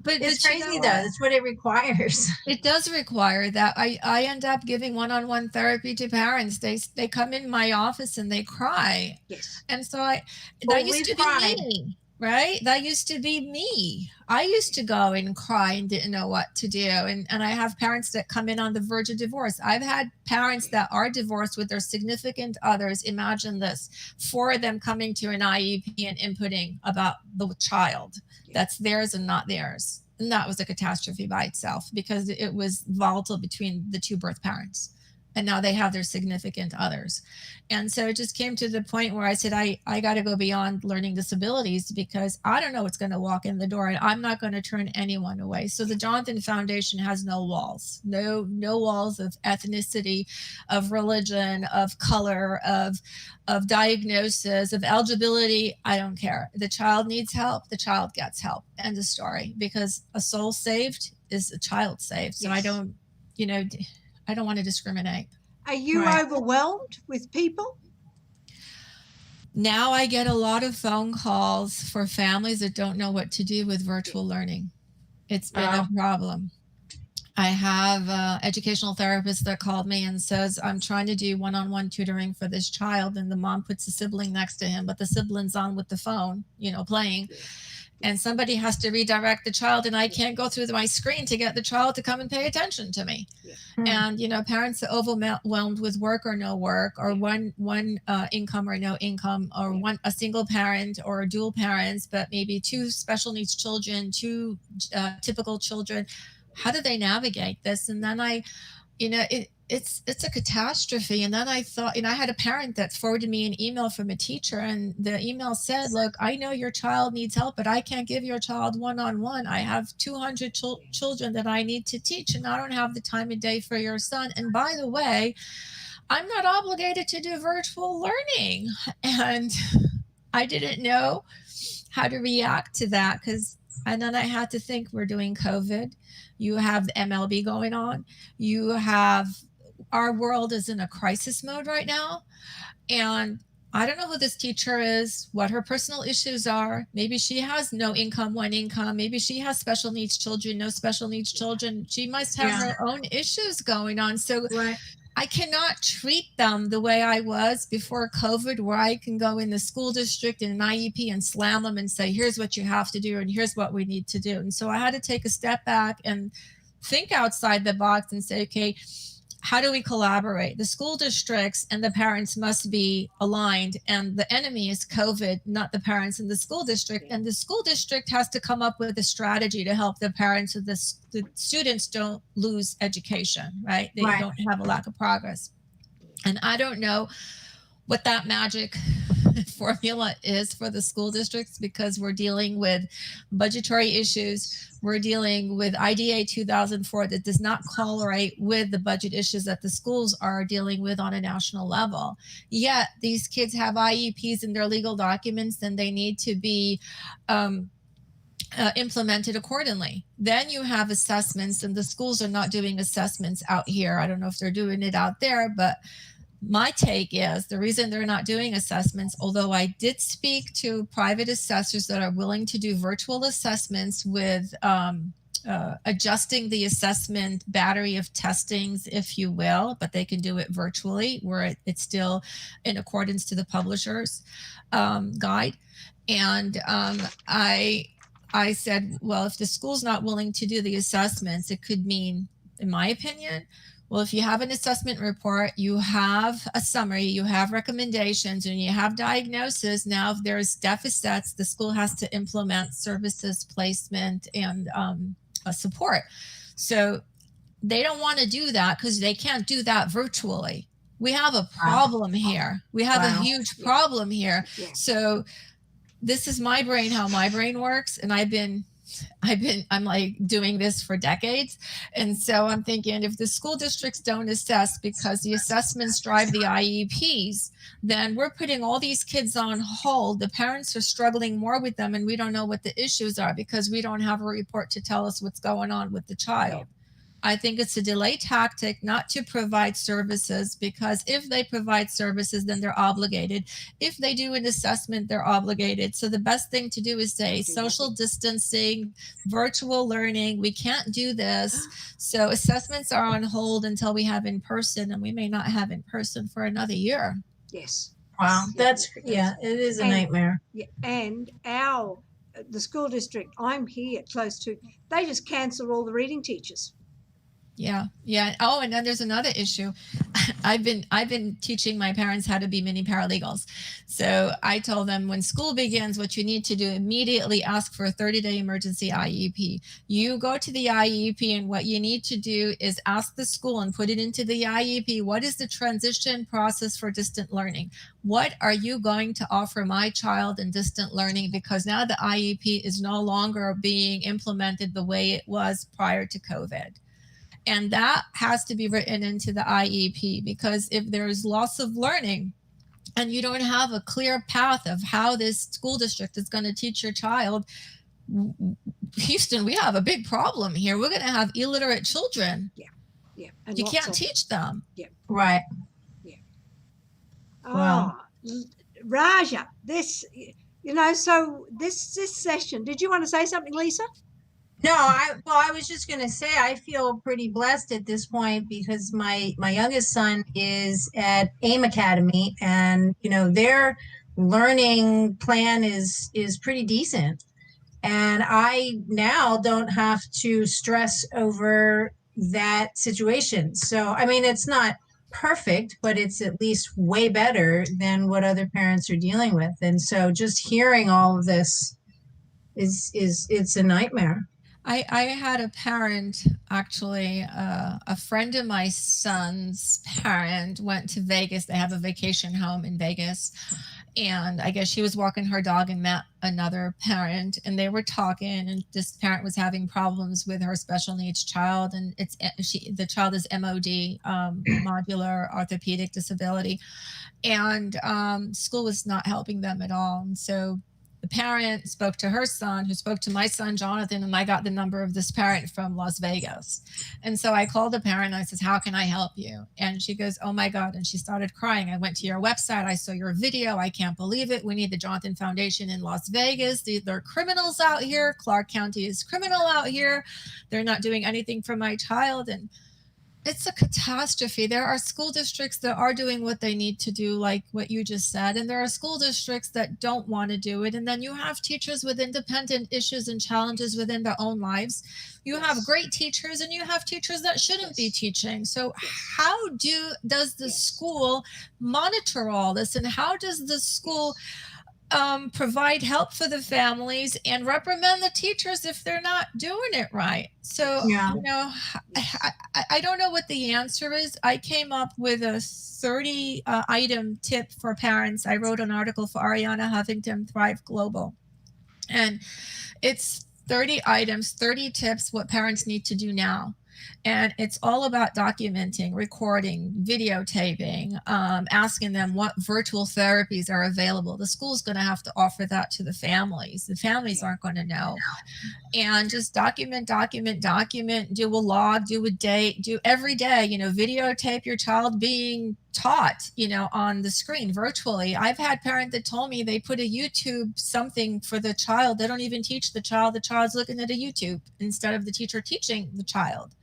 But it's crazy, though. That's what it requires. It does require that. I end up giving one-on-one therapy to parents. They come in my office and they cry. Yes. And so that used to be me, right? That used to be me. I used to go and cry and didn't know what to do. And I have parents that come in on the verge of divorce. I've had parents that are divorced with their significant others. Imagine this, 4 of them coming to an IEP and inputting about the child. That's theirs and not theirs. And that was a catastrophe by itself because it was volatile between the 2 birth parents. And now they have their significant others. And so it just came to the point where I said, I got to go beyond learning disabilities because I don't know what's going to walk in the door, and I'm not going to turn anyone away. So the Jonathan Foundation has no walls, no walls of ethnicity, of religion, of color, of diagnosis, of eligibility. I don't care. The child needs help. The child gets help. End of story. Because a soul saved is a child saved. So yes. I don't, I don't want to discriminate. Are you overwhelmed with people? Now I get a lot of phone calls for families that don't know what to do with virtual learning. It's been a problem. I have an educational therapist that called me and says, I'm trying to do one-on-one tutoring for this child, and the mom puts a sibling next to him, but the sibling's on with the phone, playing. And somebody has to redirect the child, and I can't go through my screen to get the child to come and pay attention to me. And parents are overwhelmed with work or no work, or one income or no income, or a single parent or dual parents, but maybe two special needs children, two typical children. How do they navigate this? And then it's a catastrophe. And then I thought, I had a parent that forwarded me an email from a teacher, and the email said, look, I know your child needs help, but I can't give your child one-on-one. I have 200 children that I need to teach, and I don't have the time of day for your son. And by the way, I'm not obligated to do virtual learning. And I didn't know how to react to that, and then I had to think, we're doing COVID. You have the MLB going on. You have, our world is in a crisis mode right now. And I don't know who this teacher is, what her personal issues are. Maybe she has no income, one income. Maybe she has special needs children, no special needs children. She must have her own issues going on. So I cannot treat them the way I was before COVID, where I can go in the school district in an IEP and slam them and say, here's what you have to do, and here's what we need to do. And so I had to take a step back and think outside the box and say, okay, how do we collaborate? The school districts and the parents must be aligned, and the enemy is COVID, not the parents and the school district. And the school district has to come up with a strategy to help the parents so the students don't lose education, right? They don't have a lack of progress. And I don't know what that magic formula is for the school districts, because we're dealing with budgetary issues. We're dealing with IDA 2004 that does not correlate with the budget issues that the schools are dealing with on a national level. Yet these kids have IEPs in their legal documents, and they need to be implemented accordingly. Then you have assessments, and the schools are not doing assessments out here. I don't know if they're doing it out there, but my take is the reason they're not doing assessments, although I did speak to private assessors that are willing to do virtual assessments with adjusting the assessment battery of testings, if you will, but they can do it virtually where it's still in accordance to the publisher's guide. And I said, well, if the school's not willing to do the assessments, it could mean, in my opinion, well, if you have an assessment report, you have a summary, you have recommendations, and you have diagnosis. Now, if there's deficits, the school has to implement services, placement, and support. So they don't want to do that because they can't do that virtually. We have a problem here. We have a huge problem here. Yeah. So this is my brain, how my brain works. And I'm like doing this for decades. And so I'm thinking, if the school districts don't assess because the assessments drive the IEPs, then we're putting all these kids on hold. The parents are struggling more with them, and we don't know what the issues are because we don't have a report to tell us what's going on with the child. I think it's a delay tactic not to provide services, because if they provide services, then they're obligated. If they do an assessment, they're obligated. So the best thing to do is say social distancing, virtual learning. We can't do this. So assessments are on hold until we have in person, and we may not have in person for another year. Yes. Wow. That's, it is a nightmare. Yeah, and the school district I'm here close to, they just canceled all the reading teachers. Yeah. Oh, and then there's another issue. I've been teaching my parents how to be mini paralegals. So I told them, when school begins, what you need to do, immediately ask for a 30-day emergency IEP. You go to the IEP, and what you need to do is ask the school and put it into the IEP. What is the transition process for distant learning? What are you going to offer my child in distant learning? Because now the IEP is no longer being implemented the way it was prior to COVID. And that has to be written into the IEP, because if there's loss of learning and you don't have a clear path of how this school district is going to teach your child, Houston, we have a big problem here. We're going to have illiterate children. Yeah. Yeah. And You can't teach them. Yeah. Right. Yeah. Wow. Raja, this, so this session, did you want to say something, Lisa? No, I was just going to say I feel pretty blessed at this point because my youngest son is at AIM Academy, and their learning plan is pretty decent. And I now don't have to stress over that situation. So, I mean, it's not perfect, but it's at least way better than what other parents are dealing with. And so just hearing all of this it's a nightmare. I had a parent, actually, a friend of my son's parent went to Vegas. They have a vacation home in Vegas. And I guess she was walking her dog and met another parent, and they were talking, and this parent was having problems with her special needs child. And the child is MOD, modular orthopedic disability. And school was not helping them at all. And so the parent spoke to her son, who spoke to my son, Jonathan, and I got the number of this parent from Las Vegas. And so I called the parent and I says, how can I help you? And she goes, oh my God. And she started crying. I went to your website. I saw your video. I can't believe it. We need the Jonathan Foundation in Las Vegas. They're criminals out here. Clark County is criminal out here. They're not doing anything for my child. And it's a catastrophe. There are school districts that are doing what they need to do, like what you just said, and there are school districts that don't want to do it. And then you have teachers with independent issues and challenges within their own lives. You have great teachers, and you have teachers that shouldn't be teaching. So how does the school monitor all this, and how does the school provide help for the families and reprimand the teachers if they're not doing it right? So, I don't know what the answer is. I came up with a 30 item tip for parents. I wrote an article for Ariana Huffington, Thrive Global. And it's 30 items, 30 tips, what parents need to do now. And it's all about documenting, recording, videotaping, asking them what virtual therapies are available. The school's going to have to offer that to the families. The families aren't going to know. And just document, do a log, do a date, do every day, videotape your child being taught, on the screen virtually. I've had parents that told me they put a YouTube something for the child. They don't even teach the child. The child's looking at a YouTube instead of the teacher teaching the child.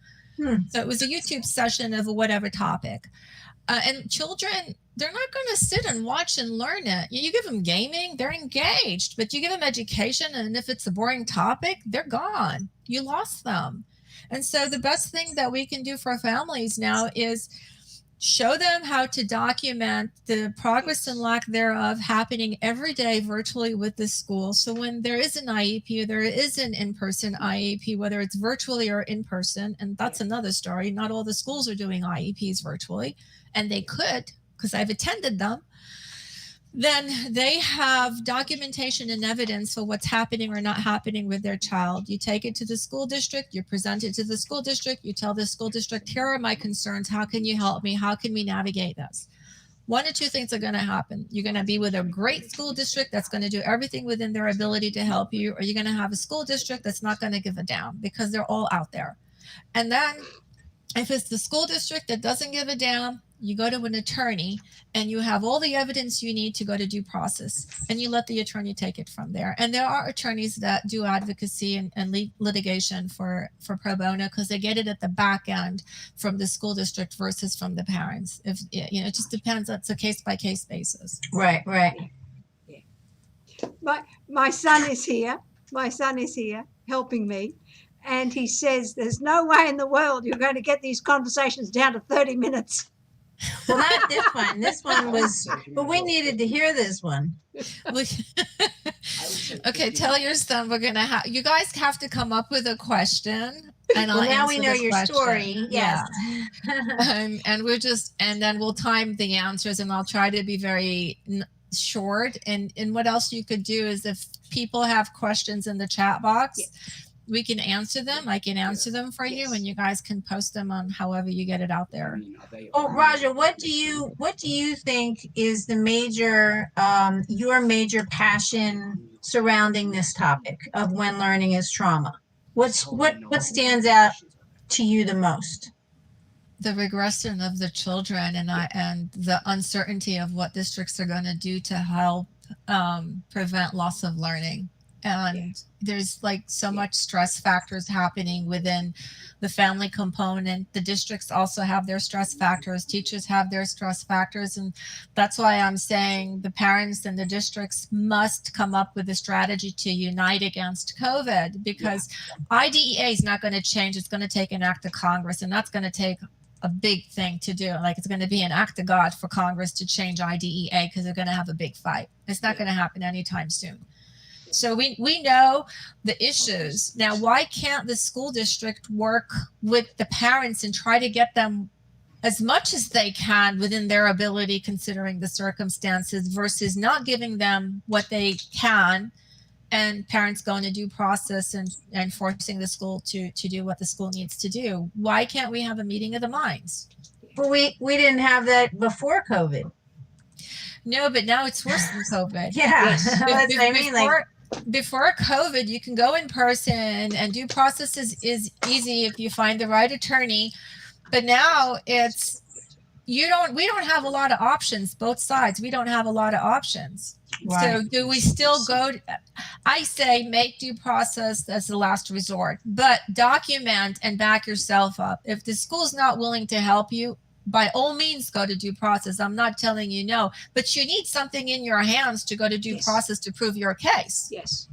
So it was a YouTube session of whatever topic. And children, they're not going to sit and watch and learn it. You give them gaming, they're engaged, but you give them education, and if it's a boring topic, they're gone. You lost them. And so the best thing that we can do for families now is show them how to document the progress and lack thereof happening every day virtually with the school. So when there is an IEP, or there is an in-person IEP, whether it's virtually or in person, and that's another story. Not all the schools are doing IEPs virtually, and they could, because I've attended them. Then they have documentation and evidence for what's happening or not happening with their child. You take it to the school district, you present it to the school district, you tell the school district, here are my concerns. How can you help me? How can we navigate this? One or two things are going to happen. You're going to be with a great school district that's going to do everything within their ability to help you, or you're going to have a school district that's not going to give a damn, because they're all out there. And then if it's the school district that doesn't give a damn, you go to an attorney and you have all the evidence you need to go to due process, and you let the attorney take it from there. And there are attorneys that do advocacy and litigation for pro bono, because they get it at the back end from the school district versus from the parents. If it just depends. That's a case by case basis. Right. Yeah. My son is here. My son is here helping me. And he says, there's no way in the world you're going to get these conversations down to 30 minutes. Well, not this one. This one was, but we needed to hear this one. Okay, tell your son we're going to you guys have to come up with a question. And now we know your story. Yes. Yeah. And then we'll time the answers, and I'll try to be very short. And what else you could do is, if people have questions in the chat box, we can answer them. I can answer them for you, and you guys can post them on however you get it out there. Oh, Raja, what do you think is the major your major passion surrounding this topic of when learning is trauma? What stands out to you the most? the regression of the children and the uncertainty of what districts are going to do to help prevent loss of learning. And there's like so much stress factors happening within the family component. The districts also have their stress factors. Teachers have their stress factors. And that's why I'm saying the parents and the districts must come up with a strategy to unite against COVID, because IDEA is not going to change. It's going to take an act of Congress, and that's going to take a big thing to do. Like, it's going to be an act of God for Congress to change IDEA, because they're going to have a big fight. It's not going to happen anytime soon. So we know the issues. Now, why can't the school district work with the parents and try to get them as much as they can within their ability, considering the circumstances, versus not giving them what they can, and parents going to due process and forcing the school to do what the school needs to do? Why can't we have a meeting of the minds? Well, we didn't have that before COVID. No, but now it's worse than COVID. Yeah, that's what I mean. Before COVID, you can go in person, and due process is easy if you find the right attorney. But now we don't have a lot of options, both sides. We don't have a lot of options. Right. So do we still go? I say make due process as the last resort, but document and back yourself up. If the school's not willing to help you, by all means, go to due process. I'm not telling you no, but you need something in your hands to go to due process to prove your case. Yes.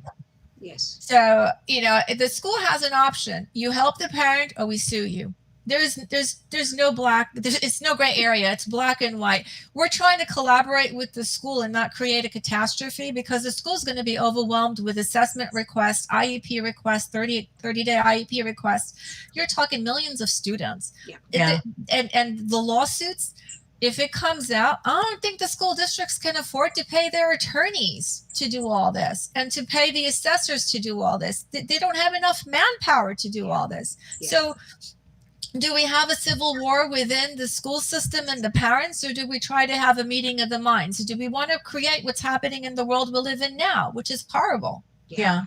So, if the school has an option, you help the parent or we sue you. There's no it's no gray area. It's black and white. We're trying to collaborate with the school and not create a catastrophe, because the school's going to be overwhelmed with assessment requests, IEP requests, 30-day IEP requests. You're talking millions of students. Yeah. And the lawsuits, if it comes out, I don't think the school districts can afford to pay their attorneys to do all this, and to pay the assessors to do all this. They don't have enough manpower to do all this. So do we have a civil war within the school system and the parents, or do we try to have a meeting of the minds? Do we want to create what's happening in the world we live in now, which is horrible? Yeah.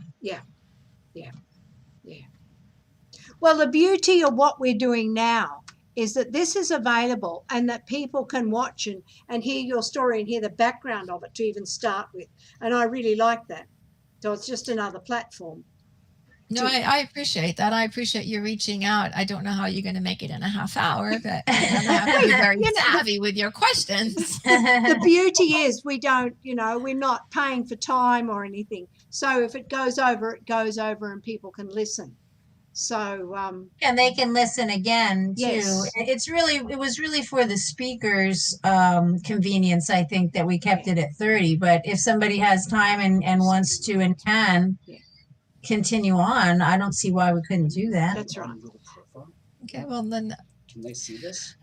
Well, the beauty of what we're doing now is that this is available, and that people can watch and hear your story and hear the background of it to even start with. And I really like that. So it's just another platform. No, I appreciate that. I appreciate you reaching out. I don't know how you're going to make it in a half hour, but you're going to have to be very savvy with your questions. The beauty is we don't, we're not paying for time or anything. So if it goes over, it goes over, and people can listen. So and they can listen again too. Yes. It was really for the speakers' convenience, I think, that we kept it at 30. But if somebody has time and wants to and can continue on, I don't see why we couldn't do that. That's right. Okay, well then, can they see this?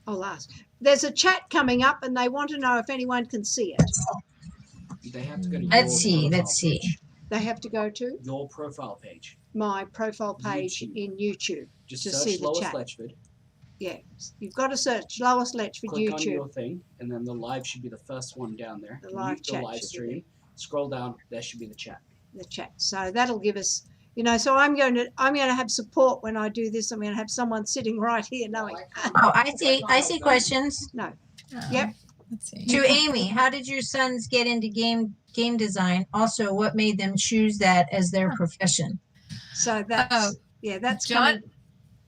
I'll ask. There's a chat coming up, and they want to know if anyone can see it. They have to go to Let's see. They have to go to your profile page. My profile page in YouTube. Just to search see the Lois chat. Letchford. Yeah, you've got to search Lois Letchford Click on YouTube. your thing, and then the live should be the first one down there. The live chat live should stream. be Scroll down. There should be the chat. The chat. So that'll give us, so I'm going to have support when I do this. I'm going to have someone sitting right here knowing. Oh, I see questions. No. Yep. let's see. To Amy, how did your sons get into game design? Also, what made them choose that as their profession? So that's that's John. coming.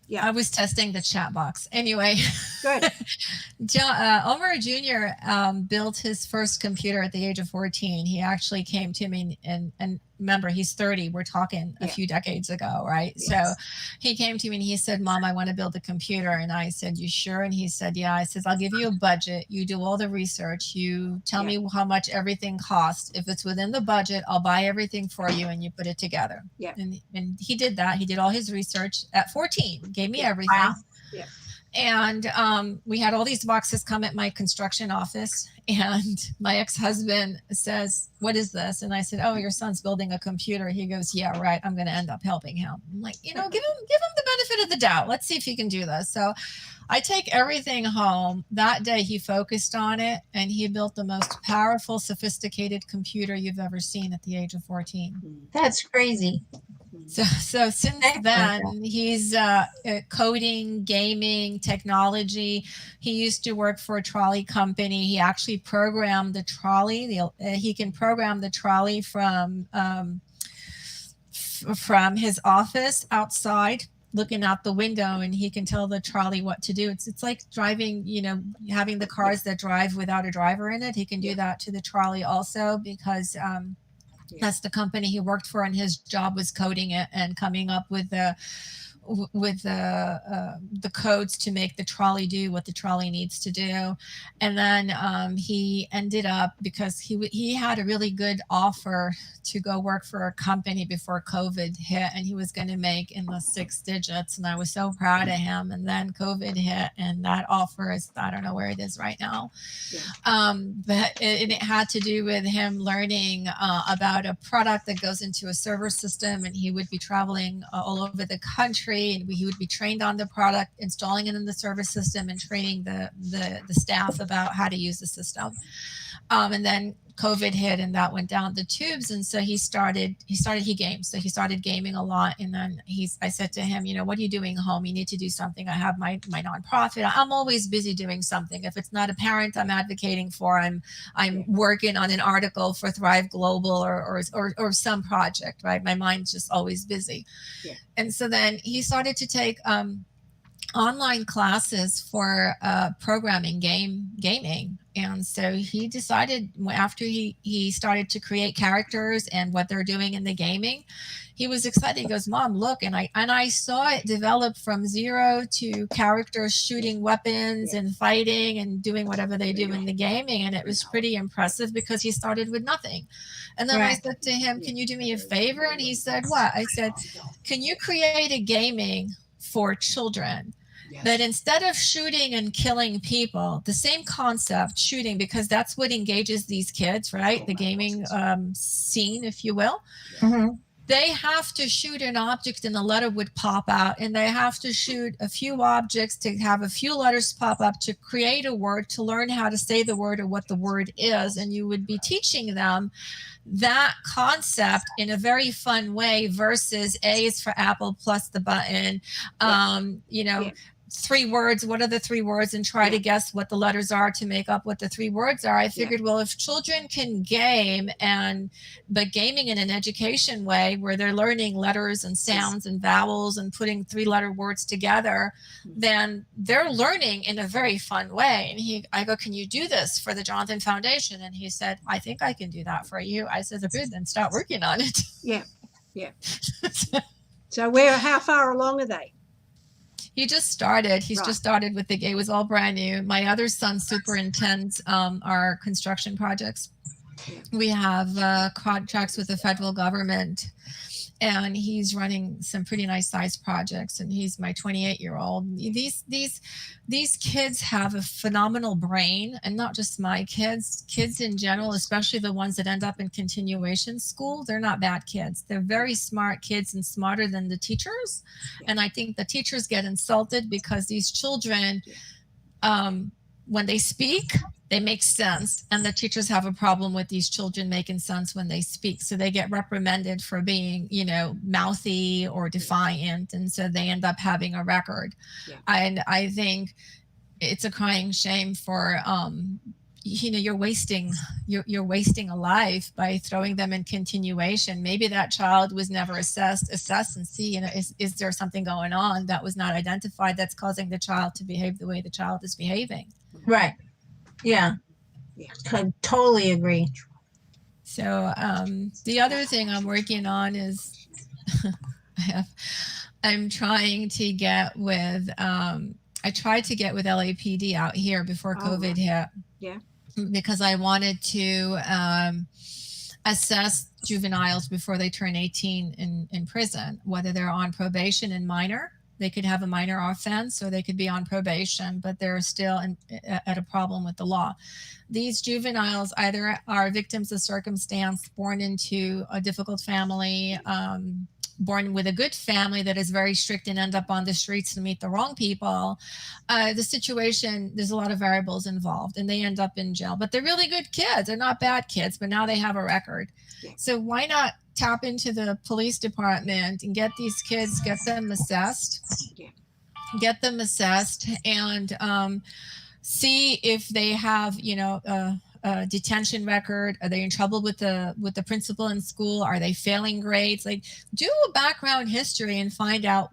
Yeah. I was testing the chat box. Anyway, Good. Omar Jr. Built his first computer at the age of 14. He actually came to me and remember, he's 30. We're talking a few decades ago, right? Yes. So he came to me and he said, Mom, I want to build a computer. And I said, you sure? And he said, yeah. I said, I'll give you a budget. You do all the research. You tell me how much everything costs. If it's within the budget, I'll buy everything for you and you put it together. Yeah. And he did that. He did all his research at 14, gave me everything. Wow. Yeah. And we had all these boxes come at my construction office, and my ex-husband says, what is this? And I said, oh, your son's building a computer. He goes, yeah, right. I'm going to end up helping him. I'm like, give him the benefit of the doubt. Let's see if he can do this. So I take everything home. That day he focused on it, and he built the most powerful, sophisticated computer you've ever seen at the age of 14. That's crazy. So since then, he's coding, gaming, technology. He used to work for a trolley company. He actually programmed the trolley. He can program the trolley from his office outside, looking out the window, and he can tell the trolley what to do. It's like driving, having the cars that drive without a driver in it. He can do that to the trolley also, because that's the company he worked for, and his job was coding it and coming up with the codes to make the trolley do what the trolley needs to do. And then he ended up, because he had a really good offer to go work for a company before COVID hit, and he was going to make in the 6 digits, and I was so proud of him. And then COVID hit, and that offer is, I don't know where it is right now. But it had to do with him learning about a product that goes into a server system, and he would be traveling all over the country, and he would be trained on the product, installing it in the server system, and training the staff about how to use the system. And then COVID hit, and that went down the tubes. And so he games. So he started gaming a lot. And then I said to him, what are you doing home? You need to do something. I have my nonprofit. I'm always busy doing something. If it's not a parent I'm advocating for, I'm working on an article for Thrive Global or some project, right? My mind's just always busy. Yeah. And so then he started to take online classes for programming, gaming. And so he decided, after he started to create characters and what they're doing in the gaming, he was excited. He goes, Mom, look. And I saw it develop from 0 to characters shooting weapons and fighting and doing whatever they do in the gaming. And it was pretty impressive, because he started with nothing. And then I said to him, can you do me a favor? And he said, what? I said, can you create a gaming for children? Yes. That instead of shooting and killing people, the same concept, shooting, because that's what engages these kids, right? The gaming scene, if you will. Mm-hmm. They have to shoot an object and a letter would pop out, and they have to shoot a few objects to have a few letters pop up to create a word, to learn how to say the word or what the word is. And you would be teaching them that concept in a very fun way, versus A is for apple plus the button, 3 words. What are the 3 words? And try to guess what the letters are to make up what the 3 words are. I figured, well, if children can game, but gaming in an education way where they're learning letters and sounds and vowels and putting 3-letter words together, then they're learning in a very fun way. And I go, can you do this for the Jonathan Foundation? And he said, I think I can do that for you. I said, good, then start working on it. Yeah. So how far along are they? He just started. He's just started with it was all brand new. My other son superintends our construction projects. We have contracts with the federal government, and he's running some pretty nice sized projects. And he's my 28-year-old. These kids have a phenomenal brain, and not just my kids in general, especially the ones that end up in continuation school. They're not bad kids. They're very smart kids, and smarter than the teachers. And I think the teachers get insulted because these children, when they speak, they make sense, and the teachers have a problem with these children making sense when they speak. So they get reprimanded for being, mouthy or defiant, and so they end up having a record. And I think it's a crying shame for you're wasting a life by throwing them in continuation. Maybe that child was never assessed and see, is there something going on that was not identified that's causing the child to behave the way the child is behaving. Right. Yeah. I totally agree. So the other thing I'm working on is I'm trying to get with I tried to get with LAPD out here before COVID hit. Yeah. Because I wanted to assess juveniles before they turn 18 in prison, whether they're on probation and minor. They could have a minor offense, or they could be on probation, but they're still at a problem with the law. These juveniles either are victims of circumstance, born into a difficult family, born with a good family that is very strict and end up on the streets to meet the wrong people. The situation, there's a lot of variables involved, and they end up in jail. But they're really good kids. They're not bad kids, but now they have a record. Yeah. So why not tap into the police department and get these kids, get them assessed, and see if they have, a detention record. Are they in trouble with the principal in school? Are they failing grades? Like, do a background history and find out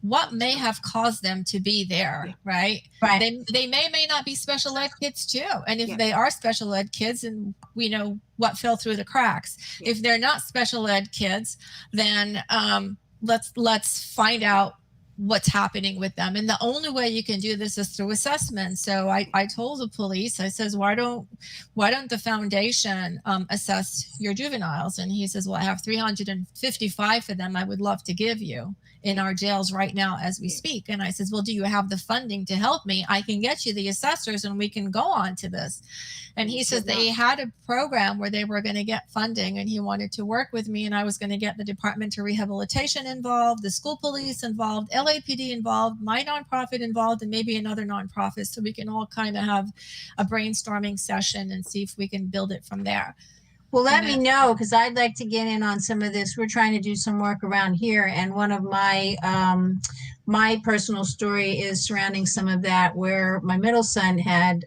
what may have caused them to be there, right? They may not be special ed kids too. And if they are special ed kids, and we know what fell through the cracks. If they're not special ed kids, then let's find out what's happening with them. And the only way you can do this is through assessment. So I told the police, I says, why don't the foundation assess your juveniles? And he says, well, I have 355 for them I would love to give you in our jails right now as we speak. And I says, well, do you have the funding to help me? I can get you the assessors and we can go on to this. And he says they had a program where they were going to get funding, and he wanted to work with me, and I was going to get the Department of Rehabilitation involved, the school police involved, LAPD involved, my nonprofit involved, and maybe another nonprofit, so we can all kind of have a brainstorming session and see if we can build it from there. Well, let me know, because I'd like to get in on some of this. We're trying to do some work around here, and one of my my personal story is surrounding some of that, where my middle son had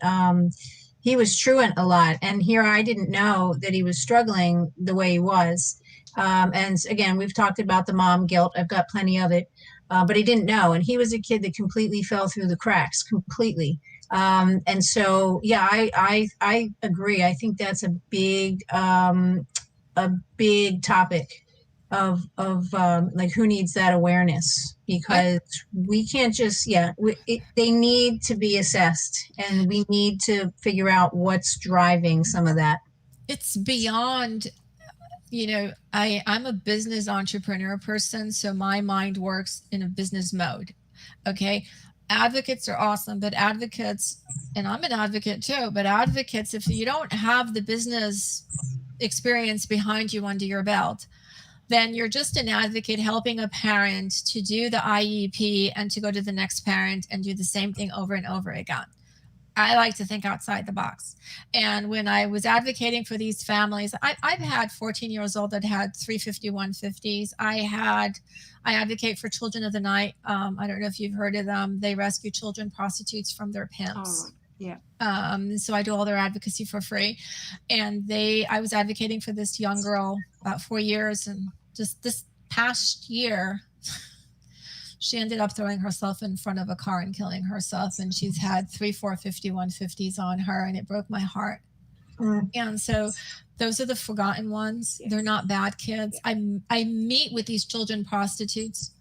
he was truant a lot, and here I didn't know that he was struggling the way he was. And again, we've talked about the mom guilt. I've got plenty of it, but he didn't know, and he was a kid that completely fell through the cracks, completely. And so, yeah, I agree. I think that's a big topic of like, who needs that awareness, because we can't just, they need to be assessed, and we need to figure out what's driving some of that. It's beyond, I'm a business entrepreneur person, so my mind works in a business mode. Okay. Advocates are awesome, but advocates, and I'm an advocate too, but advocates, if you don't have the business experience behind you under your belt, then you're just an advocate helping a parent to do the IEP and to go to the next parent and do the same thing over and over again. I like to think outside the box. And when I was advocating for these families, I've had 14 years old that had 35150s. I advocate for Children of the Night. I don't know if you've heard of them. They rescue children prostitutes from their pimps. Oh, yeah. So I do all their advocacy for free. And I was advocating for this young girl about 4 years. And just this past year, she ended up throwing herself in front of a car and killing herself. And she's had 3, 4, 5150s on her, and it broke my heart. And so those are the forgotten ones. They're not bad kids. I meet with these children prostitutes.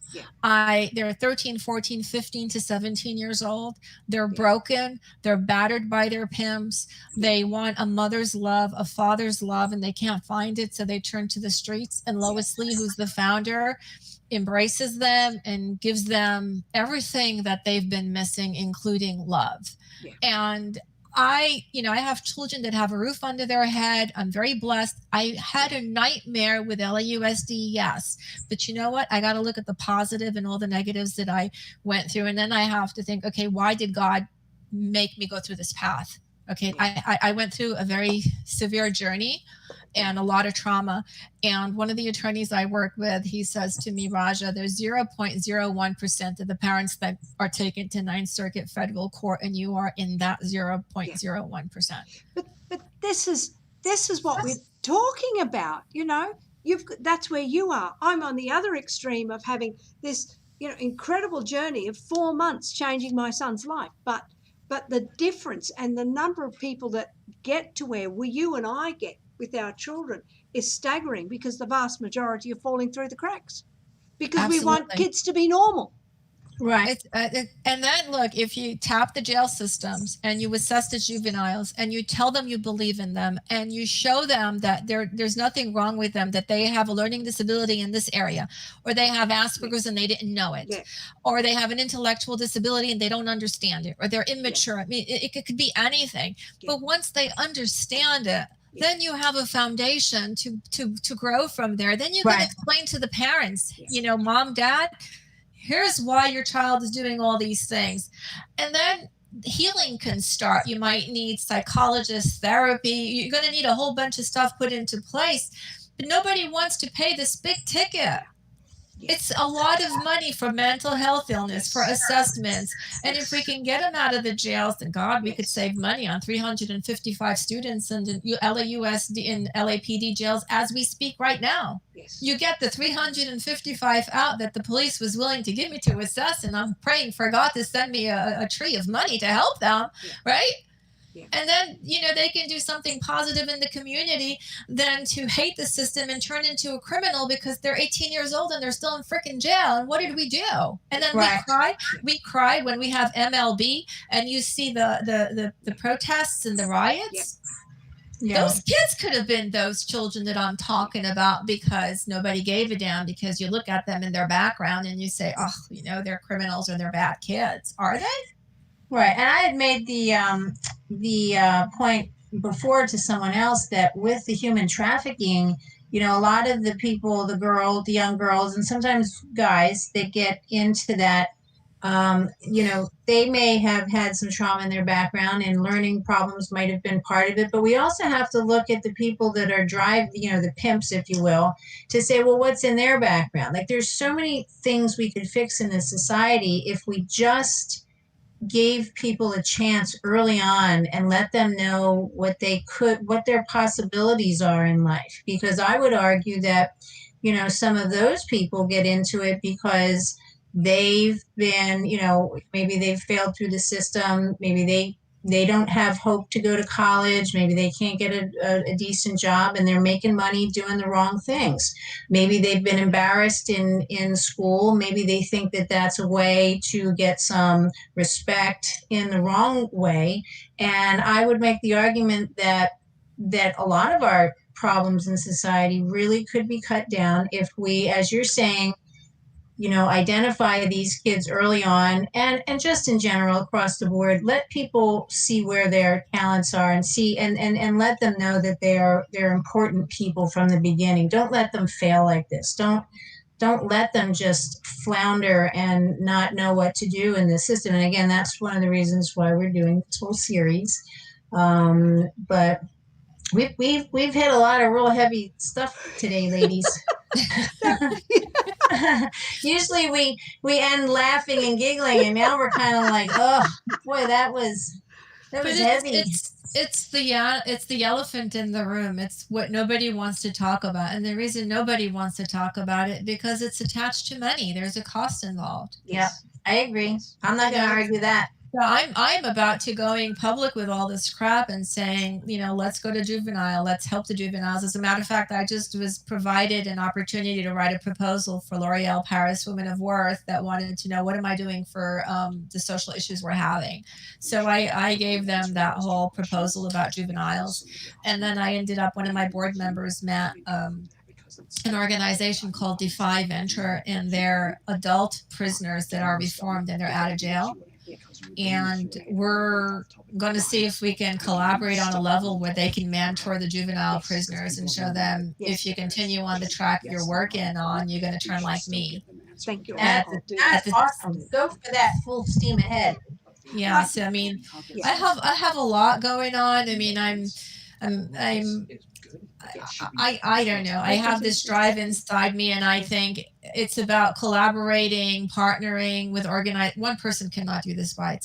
They're 13, 14, 15 to 17 years old. They're broken. They're battered by their pimps. They want a mother's love, a father's love, and they can't find it. So they turn to the streets. And Lois Lee, who's the founder, embraces them and gives them everything that they've been missing, including love. And I have children that have a roof under their head. I'm very blessed. I had a nightmare with LAUSD, yes. But you know what? I got to look at the positive and all the negatives that I went through. And then I have to think, okay, why did God make me go through this path? Okay, I went through a very severe journey and a lot of trauma. And one of the attorneys I work with, he says to me, Raja, there's 0.01% of the parents that are taken to Ninth Circuit Federal Court, and you are in that 0.01%. But this is what we're talking about. That's where you are. I'm on the other extreme of having this, incredible journey of 4 months changing my son's life. But the difference and the number of people that get to where you and I get with our children is staggering, because the vast majority are falling through the cracks because Absolutely. We want kids to be normal. Right. And then look, if you tap the jail systems and you assess the juveniles and you tell them you believe in them and you show them that there's nothing wrong with them, that they have a learning disability in this area, or they have Asperger's and they didn't know it, or they have an intellectual disability and they don't understand it, or they're immature. I mean, it could be anything. But once they understand it, then you have a foundation to grow from there. Then you can explain to the parents, Mom, Dad, here's why your child is doing all these things. And then healing can start. You might need psychologists, therapy. You're going to need a whole bunch of stuff put into place. but nobody wants to pay this big ticket. It's a lot of money for mental health illness, for assessments. And if we can get them out of the jails, then God, we could save money on 355 students in LAUSD and LAPD jails as we speak right now. You get the 355 out that the police was willing to give me to assess, and I'm praying for God to send me a tree of money to help them, right? Yeah. And then, they can do something positive in the community than to hate the system and turn into a criminal because they're 18 years old and they're still in freaking jail. And what did we do? And then we cry when we have MLB and you see the protests and the riots. Yeah. Those kids could have been those children that I'm talking about because nobody gave a damn, because you look at them in their background and you say, oh, they're criminals or they're bad kids. Are they? Right. And I had made the point before to someone else that with the human trafficking, a lot of the people, the young girls, and sometimes guys that get into that, they may have had some trauma in their background, and learning problems might have been part of it. But we also have to look at the people that are the pimps, if you will, to say, well, what's in their background? Like, there's so many things we could fix in this society if we just gave people a chance early on and let them know what their possibilities are in life. Because I would argue that, some of those people get into it because they've been, maybe they've failed through the system. Maybe they don't have hope to go to college. Maybe they can't get a decent job and they're making money doing the wrong things. Maybe they've been embarrassed in school. Maybe they think that that's a way to get some respect in the wrong way. And I would make the argument that a lot of our problems in society really could be cut down if we, as you're saying, identify these kids early on, and just in general across the board, let people see where their talents are and see and let them know that they're important people from the beginning. Don't let them fail like this. Don't let them just flounder and not know what to do in the system. And again, that's one of the reasons why we're doing this whole series. But we've hit a lot of real heavy stuff today, ladies. Usually we end laughing and giggling, and now we're kind of like, oh boy, that was heavy. It's the elephant in the room. It's what nobody wants to talk about, and the reason nobody wants to talk about it because it's attached to money. There's a cost involved. Yeah, I agree. I'm not going to argue that. So I'm about to going public with all this crap and saying, let's go to juvenile, let's help the juveniles. As a matter of fact, I just was provided an opportunity to write a proposal for L'Oreal Paris Women of Worth that wanted to know what am I doing for the social issues we're having. So I gave them that whole proposal about juveniles, and then I ended up, one of my board members met an organization called Defy Venture, and they're adult prisoners that are reformed and they're out of jail. And we're going to see if we can collaborate on a level where they can mentor the juvenile prisoners and show them, if you continue on the track you're working on, you're going to turn like me. Thank you. That's awesome. Go for that full steam ahead. Yeah. So, I mean, I have a lot going on. I mean, I don't know. I have this drive inside me, and I think it's about collaborating, partnering with organized. One person cannot do this by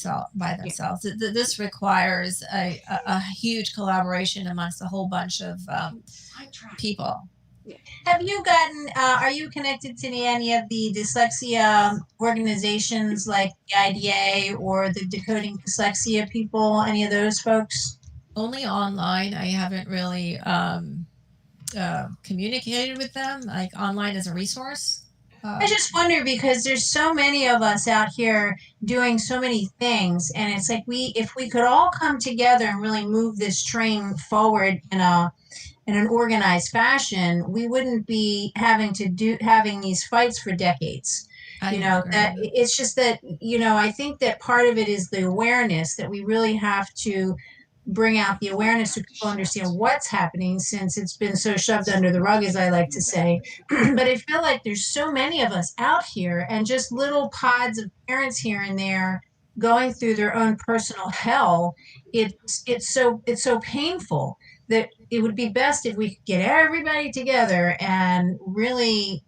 themselves. This requires a huge collaboration amongst a whole bunch of people. Have you gotten? Are you connected to any of the dyslexia organizations like the IDA or the Decoding Dyslexia people? Any of those folks? Only online. I haven't really communicated with them, like online as a resource. I just wonder, because there's so many of us out here doing so many things, and it's like if we could all come together and really move this train forward in an organized fashion, we wouldn't be having these fights for decades. That it's just that, I think that part of it is the awareness that we really have to bring out the awareness so people understand what's happening, since it's been so shoved under the rug, as I like to say. But I feel like there's so many of us out here, and just little pods of parents here and there going through their own personal hell. It's so painful that it would be best if we could get everybody together and really,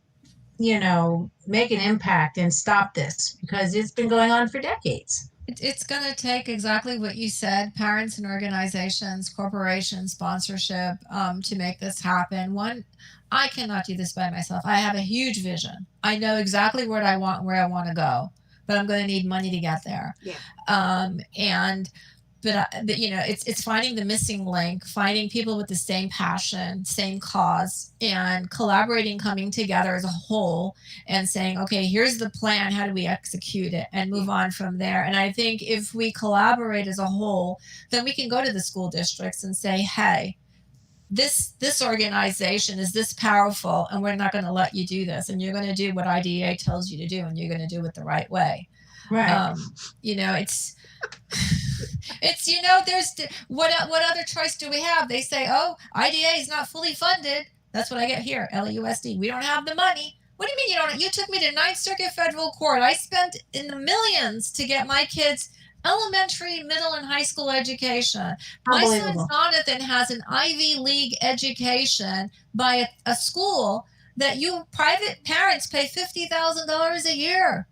make an impact and stop this because it's been going on for decades. It's going to take exactly what you said, parents and organizations, corporations, sponsorship, to make this happen. One, I cannot do this by myself. I have a huge vision. I know exactly what I want, where I want to go, but I'm going to need money to get there. Yeah. But it's finding the missing link, finding people with the same passion, same cause, and collaborating, coming together as a whole and saying, okay, here's the plan. How do we execute it and move on from there? And I think if we collaborate as a whole, then we can go to the school districts and say, hey, this organization is this powerful, and we're not going to let you do this. And you're going to do what IDEA tells you to do, and you're going to do it the right way. Right. It's there's what other choice do we have? They say, oh, IDA is not fully funded. That's what I get here, LAUSD. We don't have the money. What do you mean you don't? You took me to Ninth Circuit Federal Court. I spent in the millions to get my kids elementary, middle, and high school education. My son Jonathan has an Ivy League education by a school that you private parents pay $50,000 a year.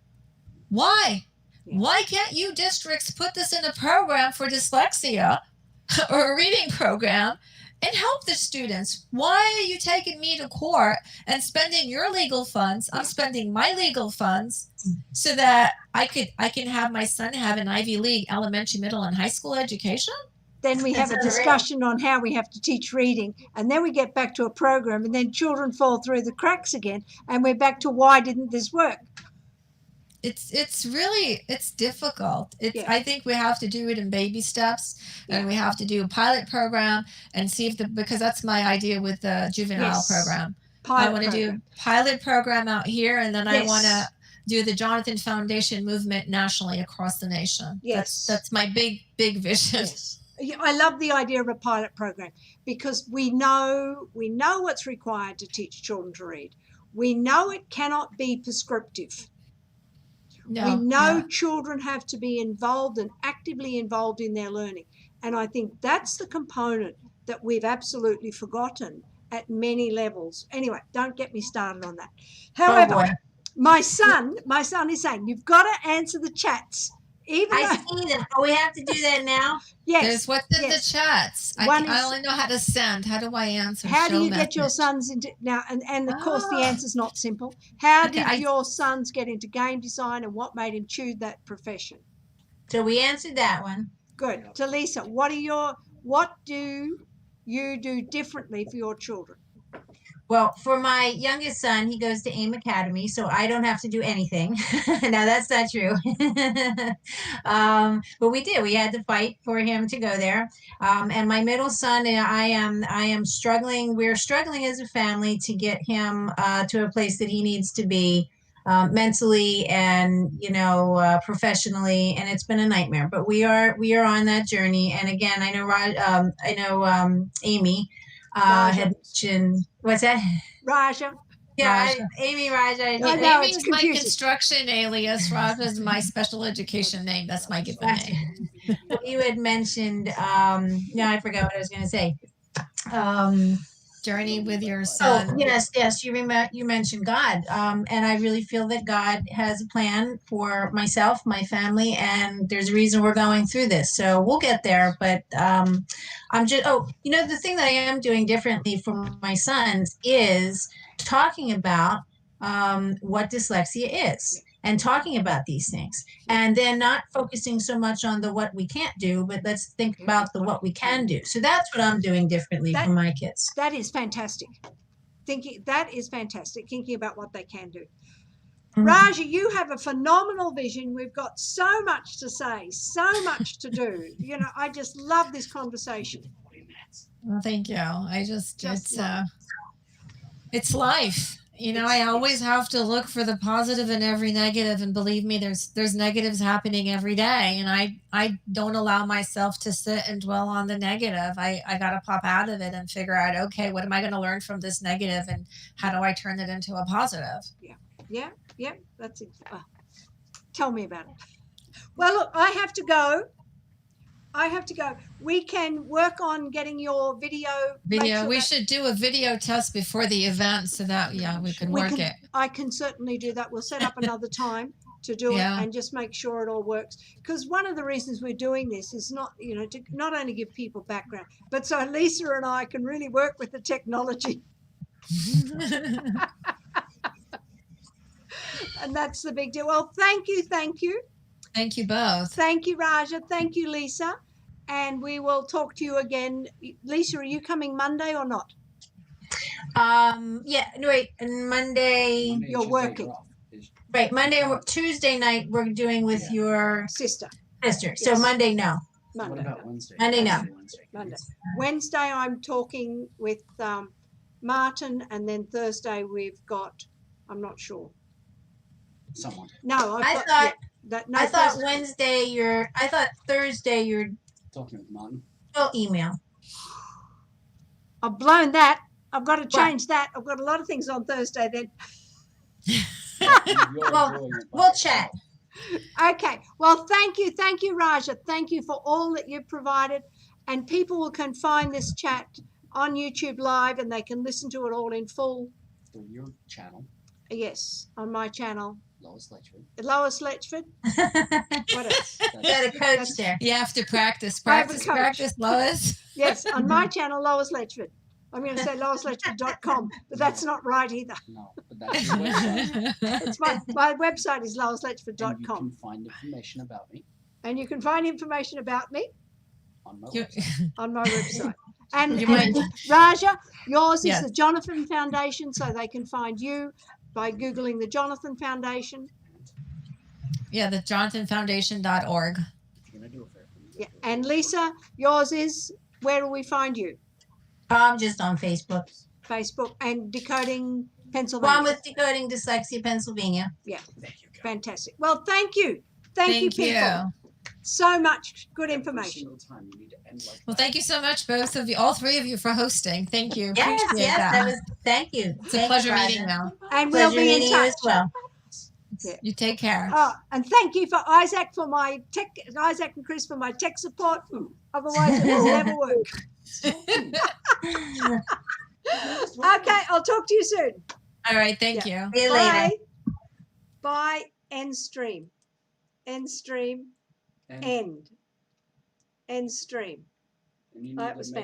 Why? Why can't you districts put this in a program for dyslexia or a reading program and help the students? Why are you taking me to court and spending your legal funds? I'm spending my legal funds so that I can have my son have an Ivy League elementary, middle, and high school education? Then we have a discussion on how we have to teach reading, and then we get back to a program, and then children fall through the cracks again, and we're back to why didn't this work? It's really difficult. I think we have to do it in baby steps, and we have to do a pilot program and see because that's my idea with the juvenile program. I want to do a pilot program out here, and then I want to do the Jonathan Foundation movement nationally across the nation. Yes. That's my big vision. Yes. I love the idea of a pilot program because we know what's required to teach children to read. We know it cannot be prescriptive. We know children have to be involved and actively involved in their learning. And I think that's the component that we've absolutely forgotten at many levels. Anyway, don't get me started on that. However, my son is saying, you've got to answer the chats. I see them. Oh, we have to do that now? Yes. There's what's in the chats. I only know how to send. How do I answer? How do you get your sons into now? And of course, the answer's not simple. How did your sons get into game design, and what made him choose that profession? So we answered that one. Good. To Lisa, what do you do differently for your children? Well, for my youngest son, he goes to AIM Academy, so I don't have to do anything. Now, that's not true. But we did. We had to fight for him to go there. And my middle son, I am struggling. We're struggling as a family to get him to a place that he needs to be mentally and professionally, and it's been a nightmare. But we are on that journey. And again, I know Amy had mentioned, what's that? Raja. Yeah, Amy Raja. Amy's my construction alias. Raja's my special education name. That's my given name. You had mentioned, I forgot what I was going to say. Journey with your son. Oh, yes. You mentioned God. And I really feel that God has a plan for myself, my family, and there's a reason we're going through this. So we'll get there. But I'm just, the thing that I am doing differently for my sons is talking about what dyslexia is and talking about these things, and then not focusing so much on the what we can't do, but let's think about the what we can do. So that's what I'm doing differently for my kids. That is fantastic. Thinking about what they can do. Mm-hmm. Raja, you have a phenomenal vision. We've got so much to say, so much to do. I just love this conversation. Well, thank you. It's life. I always have to look for the positive in every negative, and believe me, there's negatives happening every day, and I don't allow myself to sit and dwell on the negative. I got to pop out of it and figure out, okay, what am I going to learn from this negative, and how do I turn it into a positive? Yeah. That's it. Tell me about it. Well, look, I have to go. I have to go. We can work on getting your video. make Video. sure We that- should do a video test before the event so that we can work it. I can certainly do that. We'll set up another time to do Yeah. it and just make sure it all works. Because one of the reasons we're doing this is not, to not only give people background, but so Lisa and I can really work with the technology. And that's the big deal. Well, thank you. Thank you both. Thank you, Raja. Thank you, Lisa. And we will talk to you again. Lisa, are you coming Monday or not? Yeah, no, wait, and Monday, Monday and You're Tuesday working. off. Is- right, Tuesday night, we're doing with Yeah. your Sister, sister. So Yes. Monday, no. What Monday. about Wednesday? Monday, no. Wednesday. Monday. Wednesday, I'm talking with Martin, and then Thursday we've got, I'm not sure. Someone No, I got, thought- that. No, I thought Thursday. I thought Thursday you're, talking with Martin. oh, email. I've blown that. I've got to What? change that. I've got a lot of things on Thursday then. You're Well, doing it by We'll yourself. chat. Okay. Well, thank you, Raja. Thank you for all that you've provided. And people can find this chat on YouTube Live, and they can listen to it all in full. Through your channel, Yes, on my channel, Lois Letchford. Lois Letchford. What else? Got a coach there. You have to practice, I have a practice, coach. Lois. Yes, on my channel, Lois Letchford. I'm going to say loisletchford.com, but that's not right either. No, but that's your website. It's my website is And you loisletchford.com. can find information about me And you can find information about me on my You- website. on my website. And, You and Raja, yours Yes. is the Jonathan Foundation, so they can find you by Googling the Jonathan Foundation. Yeah, the jonathanfoundation.org. If you're gonna do it for everything. Yeah. And Lisa, yours is, where do we find you? Just on Facebook. Facebook and Decoding Well, Pennsylvania. I'm with Decoding Dyslexia Pennsylvania. There you go. Fantastic. Well, thank you. Thank you, people. you. So much good Every information. single time you need to end like Well, that. thank you so much, both of you, all three of you, for hosting. Thank you. Yes, Appreciate yes, that was, thank you. It's a pleasure meeting you. now. And we'll Pleasure be in meeting you touch. as well. You take care. Oh, and thank you for Isaac and Chris for my tech support. Otherwise, it will never work. Okay, I'll talk to you soon. All right, thank you. See you later. Bye. Bye. End stream. End stream. And- End. End stream. and you That need was to make